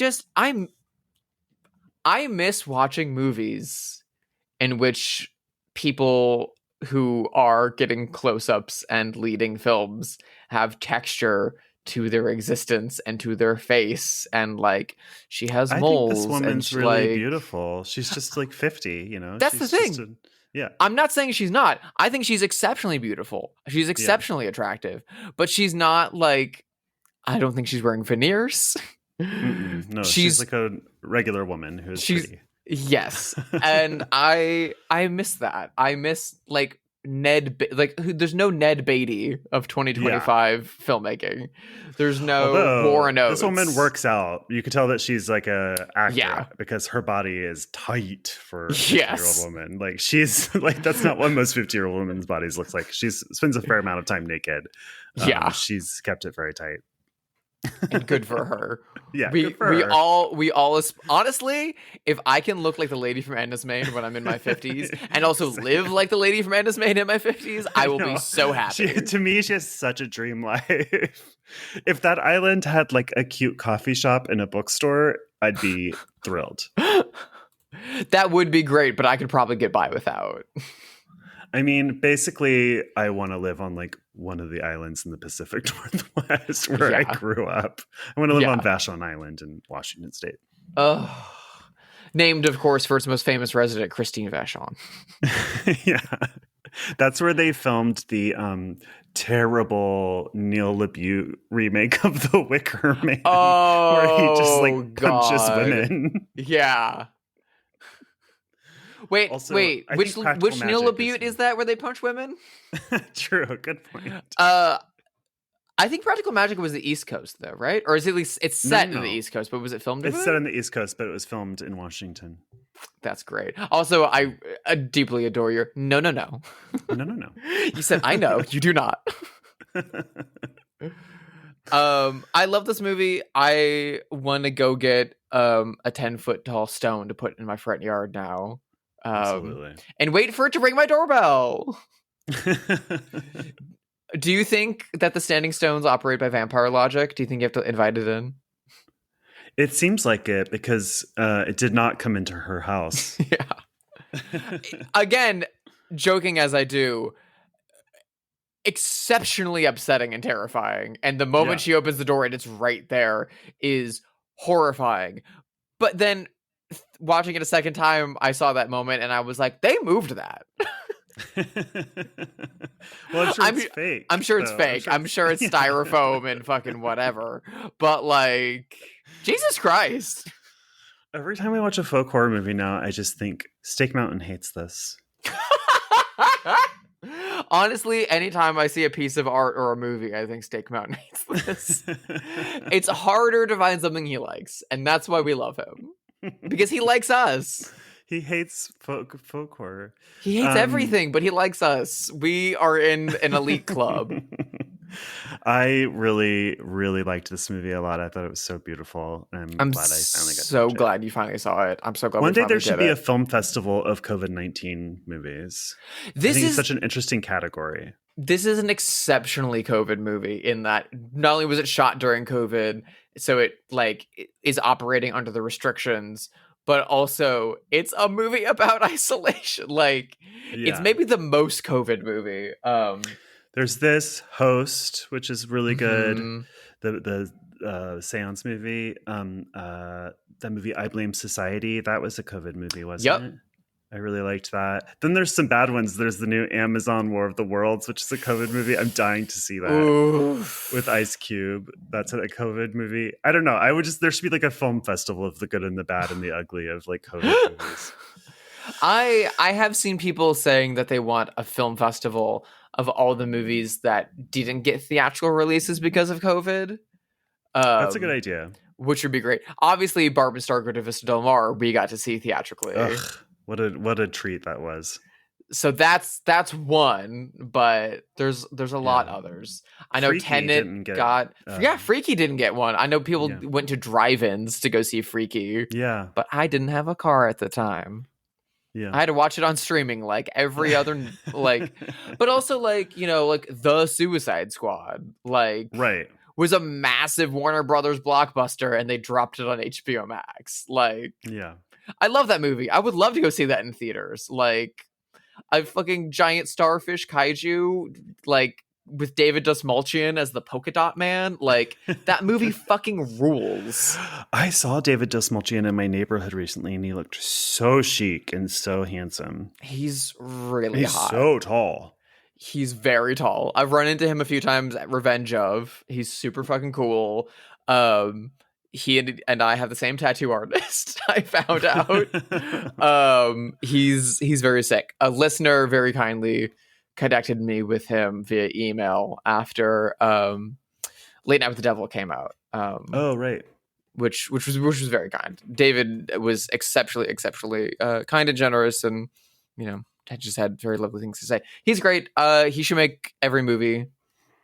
miss watching movies in which people who are getting close-ups and leading films have texture to their existence and to their face, and like she has I think this moles, and woman's she, really like, beautiful. She's just like 50, you know? that's the She's just thing. yeah. I'm not saying she's not. I think she's exceptionally beautiful. She's Yeah. exceptionally attractive, but she's not like, I don't think she's wearing veneers. No, she's she's like a regular woman who's she's pretty. yes, and I miss that. I miss like there's no Ned Beatty of 2025 filmmalking. There's no Although Warren Oates. this woman works out. You could tell that she's like a actor Yeah. because her body is tight for a 50-year-old Yes. woman. Like she's like, that's not what most 50-year-old women's bodies looks like. She spends a fair amount of time naked. Yeah. She's kept it very tight. And good for her. Yeah, we good for her. we all honestly, if I can look like the lady from Enys Men when I'm in my 50s and also live like the lady from Enys Men in my 50s, I will be so happy. To me, she has such a dream life. If that island had like a cute coffee shop and a bookstore, I'd be thrilled. That would be great, but I could probably get by without. I mean, basically, I want to live on like one of the islands in the Pacific Northwest where I grew up. I want to live on Vashon Island in Washington State. Named, of course, for its most famous resident, Christine Vachon. Yeah. That's where they filmed the terrible Neil LaBute remake of The Wicker Man. Where he just like punches women. Yeah. Wait, Also, which Neil LaBute is that where they punch women? True, good point. I think Practical Magic was the East Coast, though, right? Or is it at least it's set in the East Coast, but was it filmed? It's set in the East Coast, but it was filmed in Washington. That's great. Also, I deeply adore your no. No. You said I know. You do not. I love this movie. I want to go get a 10-foot tall stone to put in my front yard now. Absolutely. And wait for it to ring my doorbell. Do you think that the standing stones operate by vampire logic? Do you think you have to invite it in? It seems like it because it did not come into her house. Yeah. Again, joking as I do, exceptionally upsetting and terrifying. And the moment she opens the door and it's right there is horrifying. But then watching it a second time, I saw that moment and I was like, they moved that. Well, I'm sure it's fake. I'm sure it's fake. I'm sure it's styrofoam and fucking whatever. But like, Jesus Christ. Every time I watch a folk horror movie now, I just think Steak Mountain hates this. Honestly, anytime I see a piece of art or a movie, I think Steak Mountain hates this. It's harder to find something he likes, and that's why we love him. Because he likes us. He hates folk horror. He hates everything, but he likes us. We are in an elite club. I really, really liked this movie a lot. I thought it was so beautiful. I'm glad I finally got to watch it. Glad you finally saw it. I'm so glad. One day there should be a film festival of COVID-19 movies. This is such an interesting category. This is an exceptionally COVID movie in that not only was it shot during COVID, so it like is operating under the restrictions, but also it's a movie about isolation. Like it's maybe the most COVID movie. There's this Host, which is really good. The seance movie. That movie I Blame Society. That was a COVID movie, wasn't it? I really liked that. Then there's some bad ones. There's the new Amazon War of the Worlds, which is a COVID movie. I'm dying to see that. Oof. With Ice Cube. That's a COVID movie. I don't know. There should be like a film festival of the good and the bad and the ugly of like COVID movies. I have seen people saying that they want a film festival of all the movies that didn't get theatrical releases because of COVID. That's a good idea. Which would be great. Obviously, Barb and Star Go to Vista Del Mar, we got to see theatrically. Ugh, what a treat that was. So that's one, but there's a lot others. I know Freaky Tenet got Freaky didn't get one. I know people went to drive-ins to go see Freaky. Yeah, but I didn't have a car at the time. Yeah, I had to watch it on streaming like every other like, but also like like The Suicide Squad was a massive Warner Brothers blockbuster and they dropped it on HBO Max. Like, yeah, I love that movie. I would love to go see that in theaters. Like, a fucking giant starfish kaiju like with David Dastmalchian as the polka dot man. Like, that movie fucking rules. I saw David Dastmalchian in my neighborhood recently, and he looked so chic and so handsome. He's really He's hot. so tall. He's very tall. I've run into him a few times at Revenge of. He's super fucking cool. He and I have the same tattoo artist. I found out. He's very sick. A listener very kindly connected me with him via email after Late Night with the Devil came out. Oh, right. Which was very kind. David was exceptionally kind and generous, and just had very lovely things to say. He's great. He should make every movie.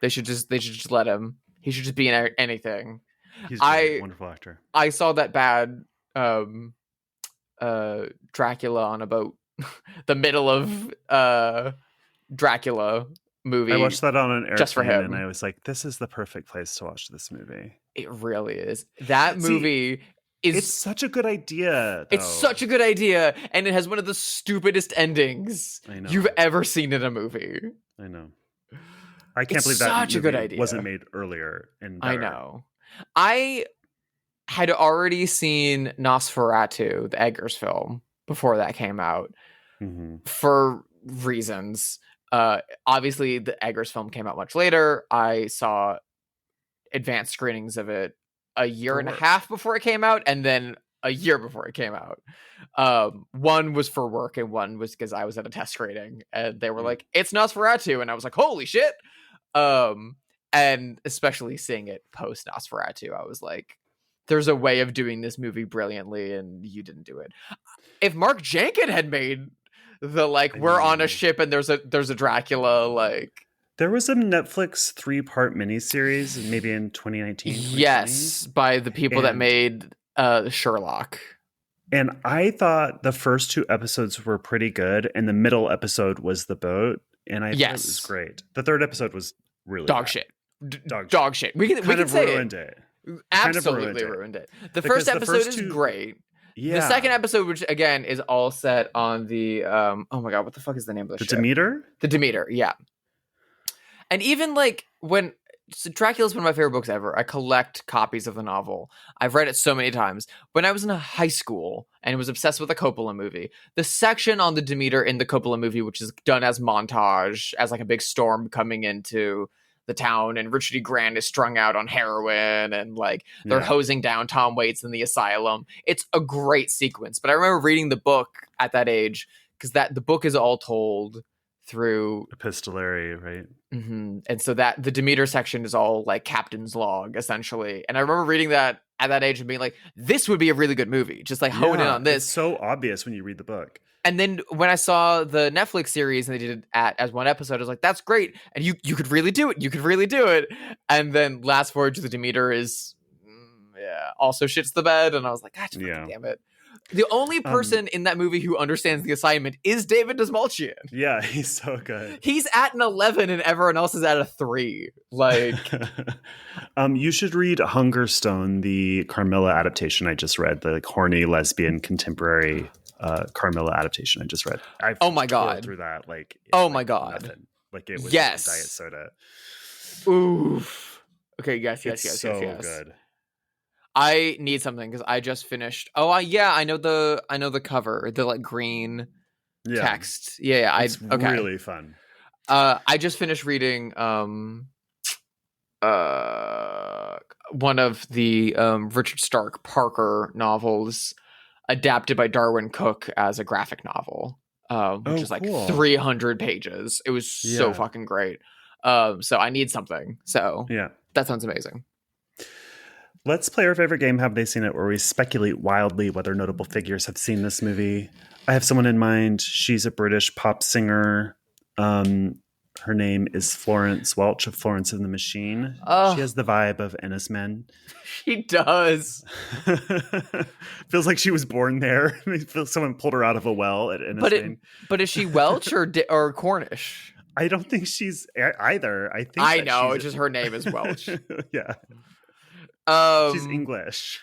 They should just let him. He should just be in anything. He's a wonderful actor. I saw that bad Dracula on about the middle of Dracula movie. I watched that on an airplane, just for him, and I was like, "This is the perfect place to watch this movie." It really is. That movie it's such a good idea. Though. It's such a good idea, and it has one of the stupidest endings you've ever seen in a movie. I know. I can't believe that such a good idea wasn't made earlier. And better. I know. I had already seen Nosferatu, the Eggers film, before that came out, for reasons. Obviously, the Eggers film came out much later. I saw advanced screenings of it a year and a half before it came out, and then a year before it came out. One was for work, and one was because I was at a test screening, and they were like, "It's Nosferatu," and I was like, "Holy shit!" And especially seeing it post Nosferatu, I was like, "There's a way of doing this movie brilliantly, and you didn't do it." If Mark Jenkin had made the we're on a ship and there's a Dracula, there was a Netflix 3-part miniseries maybe in 2019. Yes, by the people that made Sherlock. And I thought the first 2 episodes were pretty good, and the middle episode was the boat, and I thought it was great. The 3rd episode was really dog bad. shit. Dog shit. We can say ruined it. Absolutely ruined it. The first episode is great. Yeah. The second episode, which again is all set on the oh my god, what the fuck is the name of the ship? Demeter? The Demeter, yeah. And even Dracula's one of my favorite books ever. I collect copies of the novel. I've read it so many times. When I was in high school and was obsessed with the Coppola movie, the section on the Demeter in the Coppola movie, which is done as montage, as a big storm coming into the town, and Richard E. Grant is strung out on heroin, and they're hosing down Tom Waits in the asylum. It's a great sequence. But I remember reading the book at that age, because the book is all told through epistolary, right? And so that the Demeter section is all captain's log, essentially. And I remember reading that at that age and being like, this would be a really good movie. Just hone in on this. It's so obvious when you read the book. And then when I saw the Netflix series and they did it as one episode, I was like, that's great. And you could really do it. You could really do it. And then last forward to the Demeter is, also shits the bed. And I was like, God damn it. The only person in that movie who understands the assignment is David Dastmalchian. Yeah, he's so good. He's at an 11 and everyone else is at a 3. You should read Hungerstone, the Carmilla adaptation I just read, the horny lesbian contemporary Carmilla adaptation I just read. Oh my god! Through that, oh my god! Nothing. It was diet soda. Oof. Okay. Yes. So good. I need something because I just finished. I know the cover, the green text. Yeah. It's really fun. I just finished reading one of the Richard Stark Parker novels, adapted by Darwin Cook as a graphic novel, which is cool. 300 pages. It was so fucking great. So I need something. So that sounds amazing. Let's play our favorite game, Have They Seen It?, where we speculate wildly whether notable figures have seen this movie. I have someone in mind. She's a British pop singer. Her name is Florence Welch of Florence and the Machine. She has the vibe of Enys Men. She does. Feels like she was born there. Someone pulled her out of a well at Enys Men. But is she Welch or Cornish? I don't think she's either. I know. It's just her name is Welch. Yeah. She's English.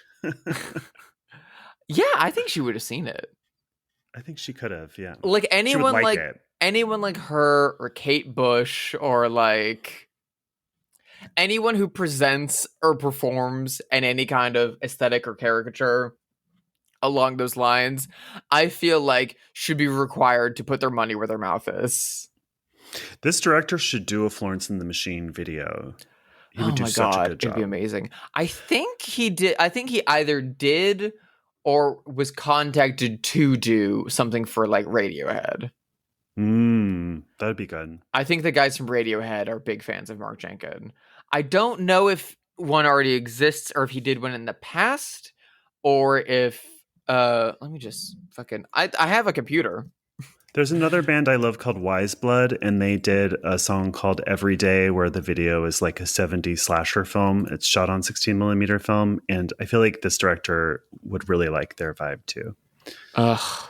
Yeah, I think she would have seen it. I think she could have, anyone anyone like her or Kate Bush or anyone who presents or performs in any kind of aesthetic or caricature along those lines, I feel like should be required to put their money where their mouth is. This director should do a Florence and the Machine video. He would Oh do my such a god, good it'd be job. amazing. I think he did. I think he either did or was contacted to do something for like Radiohead. That'd be good. I think the guys from Radiohead are big fans of Mark Jenkins. I don't know if one already exists or if he did one in the past or if let me just fucking I have a computer. There's another band I love called Wise Blood, and they did a song called Every Day where the video is like a 70s slasher film. It's shot on 16 millimeter film, and I feel like this director would really like their vibe too. Ugh.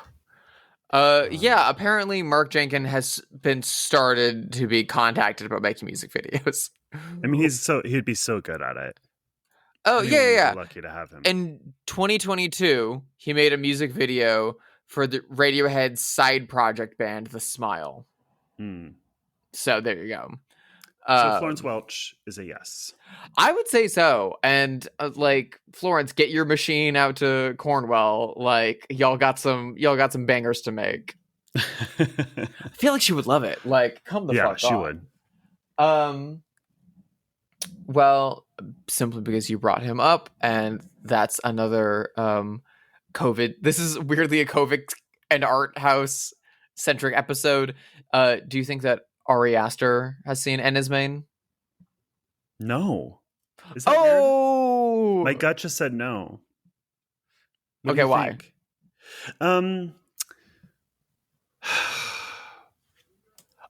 Yeah, apparently Mark Jenkins has been started to be contacted about making music videos. I mean, he'd be so good at it. Oh, Anyone would yeah. be lucky to have him. In 2022, he made a music video for the Radiohead side project band, The Smile. So there you go. So Florence Welch is a yes. I would say so. And like Florence, get your machine out to Cornwall. Like y'all got some bangers to make. I feel like she would love it. Like, come the fuck on. Yeah, she would. Well, simply because you brought him up, and that's another COVID. This is weirdly a COVID and art house centric episode. Do you think that Ari Aster has seen Enys Men? No. Is that weird? My gut just said no. What okay, why? Think?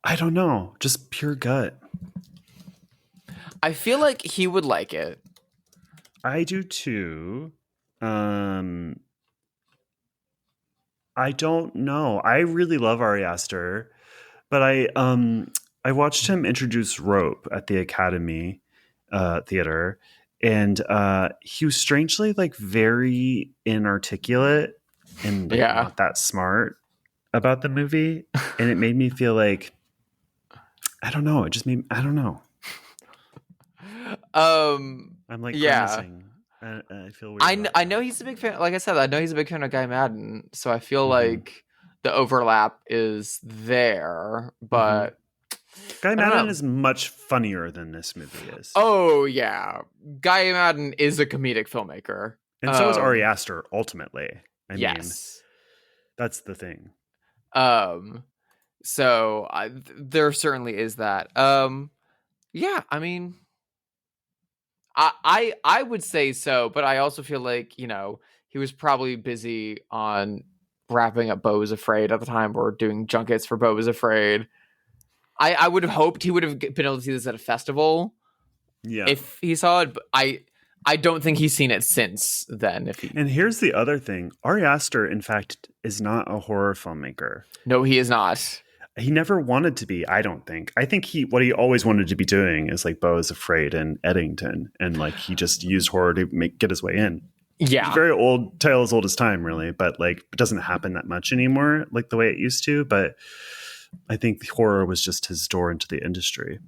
I don't know. Just pure gut. I feel like he would like it. I do too. I don't know. I really love Ari Aster, but I watched him introduce Rope at the Academy Theater, and he was strangely like very inarticulate and like, not that smart about the movie, and it made me feel like I don't know. It just made I don't know. I'm like grimacing. I feel weird. I know he's a big fan. Like I said, I know he's a big fan of Guy Maddin, so I feel like the overlap is there. But Guy Maddin is much funnier than this movie is. Oh yeah, Guy Maddin is a comedic filmmaker, and so is Ari Aster. Ultimately, I mean, that's the thing. So there certainly is that. Yeah, I mean. I would say so, but I also feel like, you know, he was probably busy on wrapping up Beau is Afraid at the time, or doing junkets for Beau is Afraid. I would have hoped he would have been able to see this at a festival. Yeah. If he saw it, but I don't think he's seen it since then. And here's the other thing. Ari Aster, in fact, is not a horror filmmaker. No, he is not. He never wanted to be, I don't think. I think what he always wanted to be doing is like Beau is Afraid and Eddington. And like he just used horror to get his way in. Yeah. It's very old, tale as old as time, really. But like it doesn't happen that much anymore, like the way it used to. But I think horror was just his door into the industry.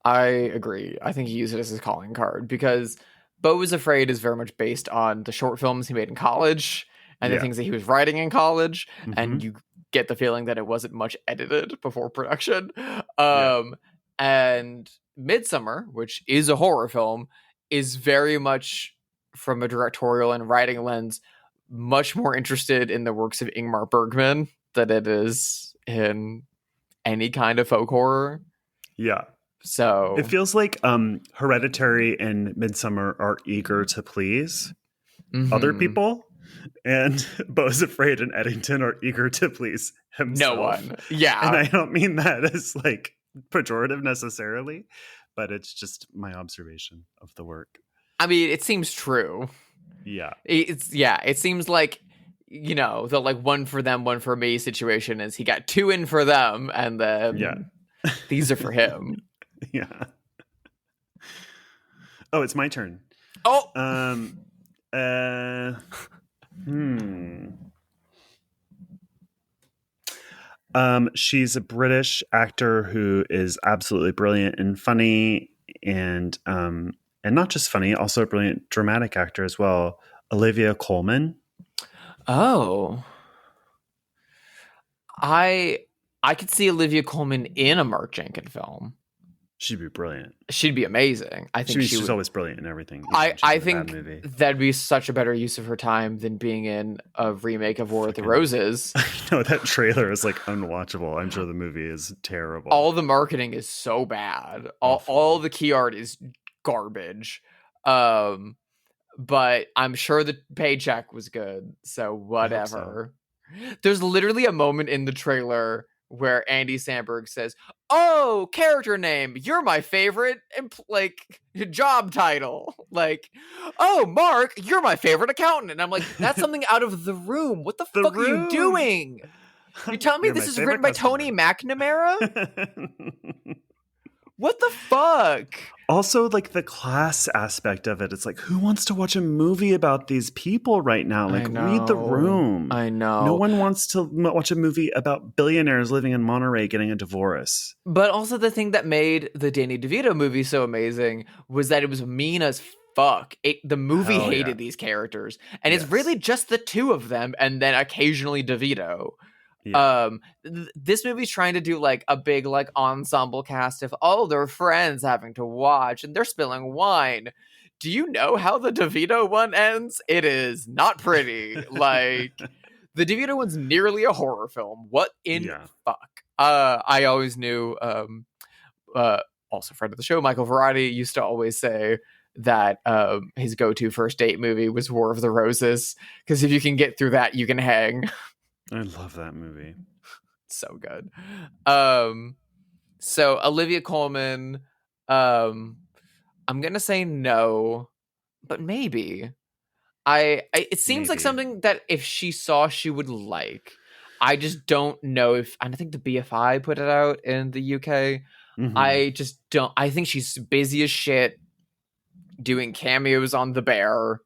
I agree. I think he used it as his calling card because Beau is Afraid is very much based on the short films he made in college and the things that he was writing in college. And you get the feeling that it wasn't much edited before production. And Midsummer, which is a horror film, is very much from a directorial and writing lens much more interested in the works of Ingmar Bergman than it is in any kind of folk horror. Yeah. So it feels like Hereditary and Midsummer are eager to please other people. And Beau is Afraid and Eddington are eager to please himself. No one. Yeah. And I don't mean that as like pejorative necessarily, but it's just my observation of the work. I mean, it seems true. Yeah. It seems like, you know, the like one for them, one for me situation is he got two in for them and then these are for him. Yeah. Oh, it's my turn. Oh. She's a British actor who is absolutely brilliant and funny, and not just funny, also a brilliant dramatic actor as well. Olivia Colman. Oh, I could see Olivia Colman in a Mark Jenkins film. She'd be brilliant. She'd be amazing. I think she's always brilliant in everything. I think that'd be such a better use of her time than being in a remake of War of the Roses. No, that trailer is like unwatchable. I'm sure the movie is terrible. All the marketing is so bad. All the key art is garbage. But I'm sure the paycheck was good. So whatever. There's literally a moment in the trailer where Andy Samberg says, "Oh, character name, you're my favorite, job title. Like, oh, Mark, you're my favorite accountant." And I'm like, that's something out of The Room. What the fuck are you doing? You telling me this is written by Tony McNamara? What the fuck? Also, like, the class aspect of it. It's like, who wants to watch a movie about these people right now? Like, read The Room. I know. No one wants to watch a movie about billionaires living in Monterey getting a divorce. But also the thing that made the Danny DeVito movie so amazing was that it was mean as fuck. The movie hated these characters. And it's really just the two of them and then occasionally DeVito. Yeah. This movie's trying to do like a big like ensemble cast of they're friends having to watch and they're spilling wine. Do you know how the DeVito one ends? It is not pretty. Like, the DeVito one's nearly a horror film. What in fuck? I always knew. Also friend of the show, Michael Verratti used to always say that his go-to first date movie was War of the Roses, because if you can get through that, you can hang. I love that movie. So good. So Olivia Colman, I'm gonna say no, but maybe. It seems like something that if she saw, she would like. I just don't know if. And I think the BFI put it out in the UK. Mm-hmm. I just don't. I think she's busy as shit, doing cameos on The Bear.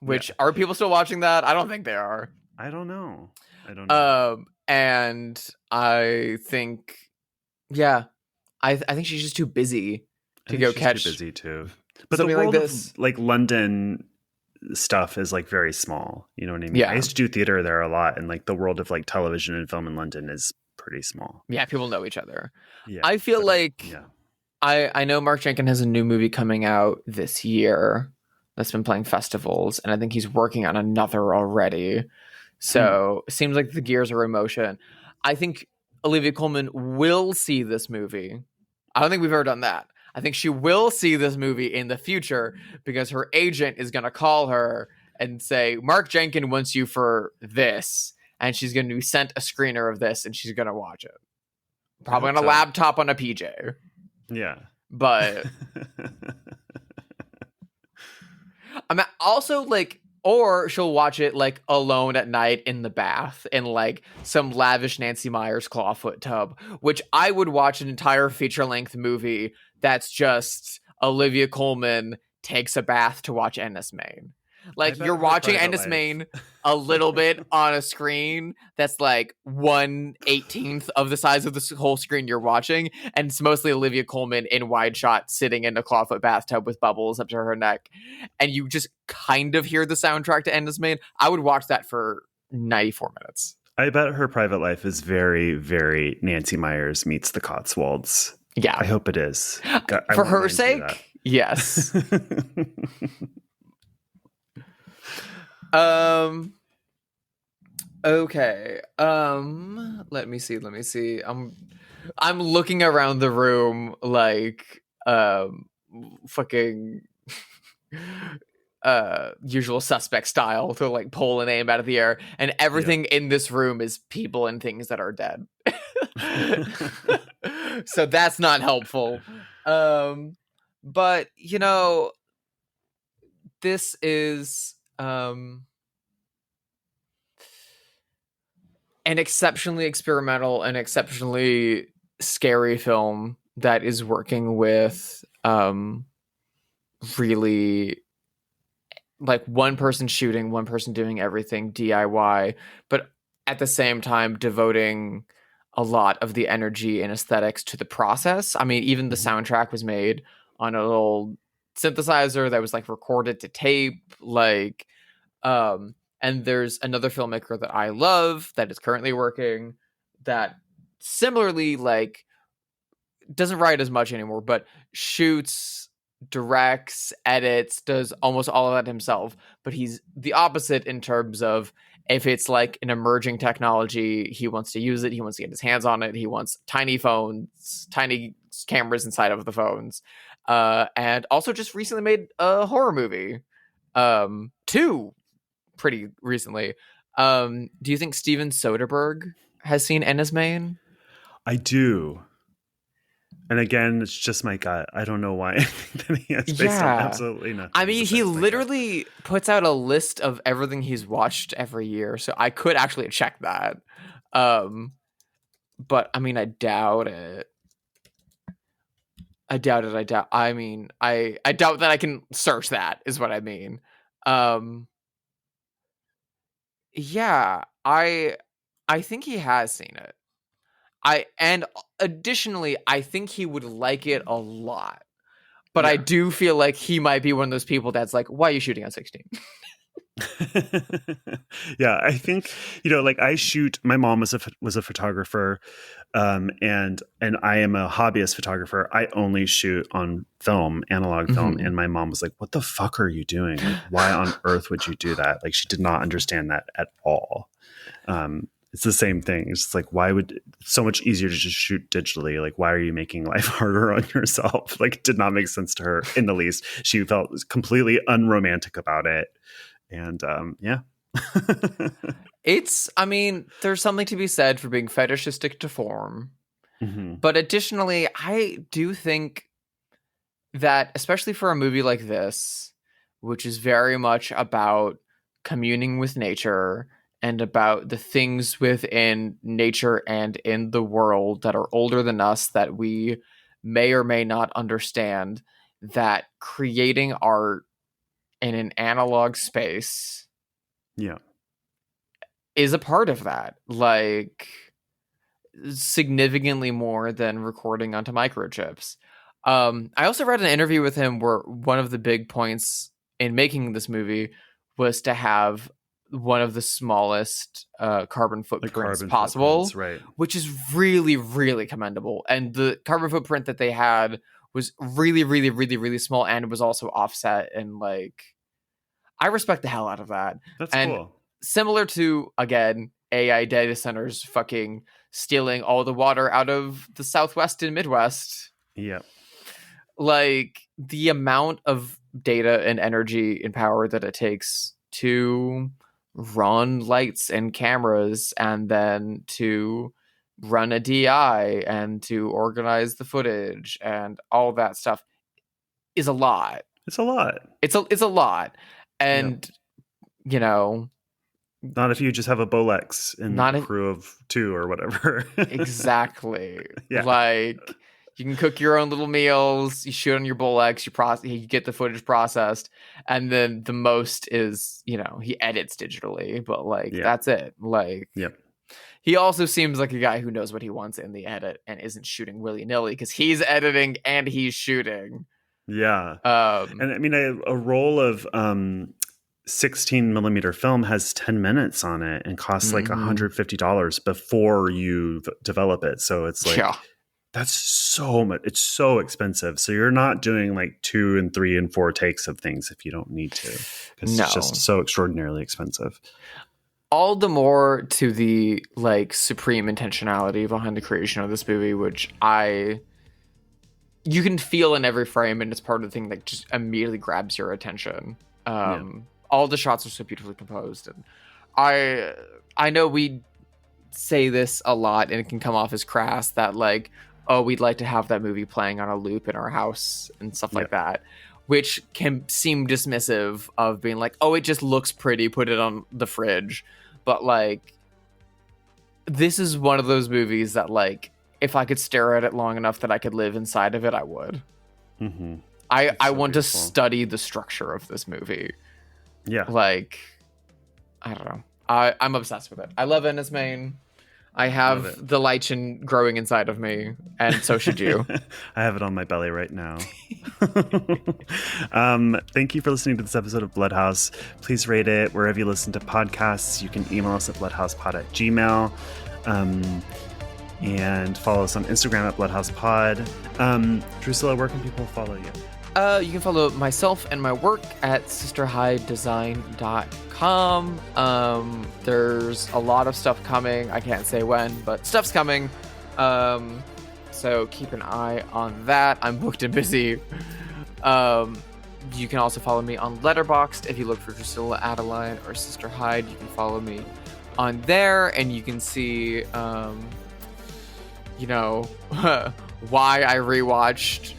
Which are people still watching that? I don't think they are. I don't know. And I think, I think she's just too busy to go catch. Too busy too. But the world like this, of like London stuff is like very small. You know what I mean? Yeah. I used to do theater there a lot, and like the world of like television and film in London is pretty small. Yeah, people know each other. Yeah, I feel like I know Mark Jenkins has a new movie coming out this year that's been playing festivals, and I think he's working on another already. So it seems like the gears are in motion. I think Olivia Colman will see this movie. I don't think we've ever done that. I think she will see this movie in the future because her agent is going to call her and say, Mark Jenkins wants you for this. And she's going to be sent a screener of this and she's going to watch it. Probably on a laptop on a PJ. Yeah. But I'm also like, or she'll watch it like alone at night in the bath in like some lavish Nancy Meyers clawfoot tub, which I would watch an entire feature-length movie that's just Olivia Colman takes a bath to watch Enys Men. Like, you're watching Enys Men a little bit on a screen that's like 1/18 of the size of the whole screen you're watching, and it's mostly Olivia Colman in wide shot sitting in a clawfoot bathtub with bubbles up to her neck, and you just kind of hear the soundtrack to Enys Men. I would watch that for 94 minutes. I bet her private life is very, very Nancy Meyers meets the Cotswolds. Yeah. I hope it is. For her sake, yes. Okay. Let me see. I'm looking around the room like fucking Usual Suspect style to like pull a name out of the air, and everything in this room is people and things that are dead. So that's not helpful. But you know, this is an exceptionally experimental and exceptionally scary film that is working with really like one person shooting, one person doing everything DIY, but at the same time devoting a lot of the energy and aesthetics to the process. I mean, even the soundtrack was made on a little synthesizer that was like recorded to tape, like, and there's another filmmaker that I love that is currently working that similarly, like, doesn't write as much anymore, but shoots, directs, edits, does almost all of that himself. But he's the opposite in terms of, if it's like an emerging technology, he wants to use it. He wants to get his hands on it. He wants tiny phones, tiny cameras inside of the phones. And also just recently made a horror movie. Two pretty recently. Do you think Steven Soderbergh has seen Enys Men? I do. And again, it's just my gut. I don't know why I think that he has, based on absolutely nothing. I mean, he literally puts out a list of everything he's watched every year, so I could actually check that. But I mean, I doubt it. I doubt. I mean, I doubt that I can search that, is what I mean. Yeah, I think he has seen it. And additionally, I think he would like it a lot. But I do feel like he might be one of those people that's like, why are you shooting on 16? Yeah, I think, like, I shoot. My mom was a photographer, and I am a hobbyist photographer. I only shoot on film, analog film. And my mom was like, "What the fuck are you doing? Like, why on earth would you do that?" Like, she did not understand that at all. It's the same thing. It's just like, why would it's so much easier to just shoot digitally? Like, why are you making life harder on yourself? Like, it did not make sense to her in the least. She felt completely unromantic about it. And yeah. I mean, there's something to be said for being fetishistic to form. But additionally, I do think that, especially for a movie like this, which is very much about communing with nature and about the things within nature and in the world that are older than us that we may or may not understand, that creating art in an analog space is a part of that, like, significantly more than recording onto microchips. I also read an interview with him where one of the big points in making this movie was to have one of the smallest carbon footprints possible, right? Which is really, really commendable. And the carbon footprint that they had was really, really, really, really small, and was also offset. And like, I respect the hell out of that. That's cool. Similar to, again, AI data centers fucking stealing all the water out of the Southwest and Midwest. Yeah. Like, the amount of data and energy and power that it takes to run lights and cameras, and then to run a DI and to organize the footage and all that stuff is a lot. It's a lot. It's a lot. And not if you just have a Bolex and a crew of 2 or whatever. Exactly. Yeah. Like, you can cook your own little meals, you shoot on your Bolex, you get the footage processed, and then the most is, he edits digitally, but like, that's it. Like, he also seems like a guy who knows what he wants in the edit and isn't shooting willy-nilly, because he's editing and he's shooting. Yeah. And I mean, a roll of 16 millimeter film has 10 minutes on it and costs like $150 before you develop it. So it's like, that's so much. It's so expensive. So you're not doing like 2 and 3 and 4 takes of things if you don't need to, because it's just so extraordinarily expensive. All the more to the like supreme intentionality behind the creation of this movie, which you can feel in every frame, and it's part of the thing that just immediately grabs your attention. All the shots are so beautifully composed, and I know we say this a lot, and it can come off as crass that like, oh, we'd like to have that movie playing on a loop in our house and stuff like that, which can seem dismissive of being like, oh, it just looks pretty, put it on the fridge. But like, this is one of those movies that like, if I could stare at it long enough that I could live inside of it, I would. I want to study the structure of this movie. Yeah. Like, I don't know. I'm obsessed with it. I love Enys Men. I have the lichen growing inside of me, and so should you. I have it on my belly right now. Thank you for listening to this episode of Bloodhaus. Please rate it wherever you listen to podcasts. You can email us at bloodhousepod@gmail.com. And follow us on Instagram at bloodhousepod. Drusilla, where can people follow you? You can follow myself and my work at sisterhidedesign.com. There's a lot of stuff coming. I can't say when, but stuff's coming. So keep an eye on that. I'm booked and busy. You can also follow me on Letterboxd. If you look for Drusilla Adeline or Sister Hyde, you can follow me on there, and you can see, why I rewatched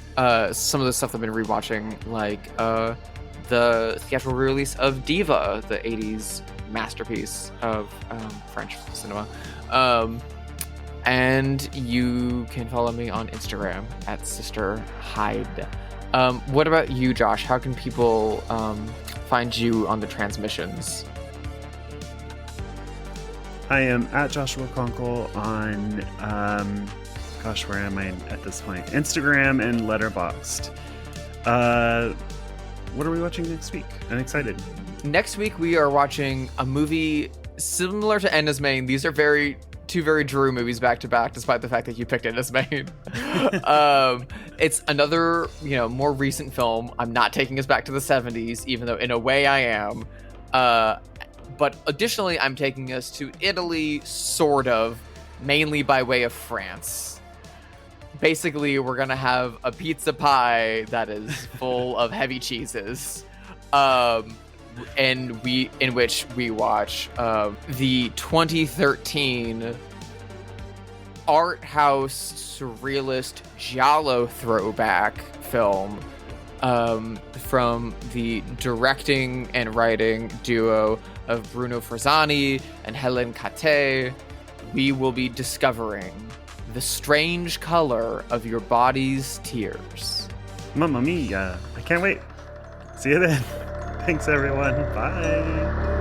some of the stuff I've been rewatching, like the theatrical release of Diva, the 80s masterpiece of French cinema. And you can follow me on Instagram at Sister Hyde. What about you, Josh? How can people find you on the transmissions? I am at Joshua Conkel on, where am I at this point? Instagram and Letterboxd. What are we watching next week? I'm excited. Next week, we are watching a movie similar to Enys Men. These are two very Drew movies back to back, despite the fact that you picked Enys Men. It's another, more recent film. I'm not taking us back to the 70s, even though in a way I am. But additionally, I'm taking us to Italy, sort of, mainly by way of France. Basically, we're going to have a pizza pie that is full of heavy cheeses. In which we watch the 2013 art house surrealist giallo throwback film from the directing and writing duo of Bruno Forzani and Helen Kate. We will be discovering the strange color of your body's tears. Mamma mia. I can't wait. See you then. Thanks, everyone. Bye.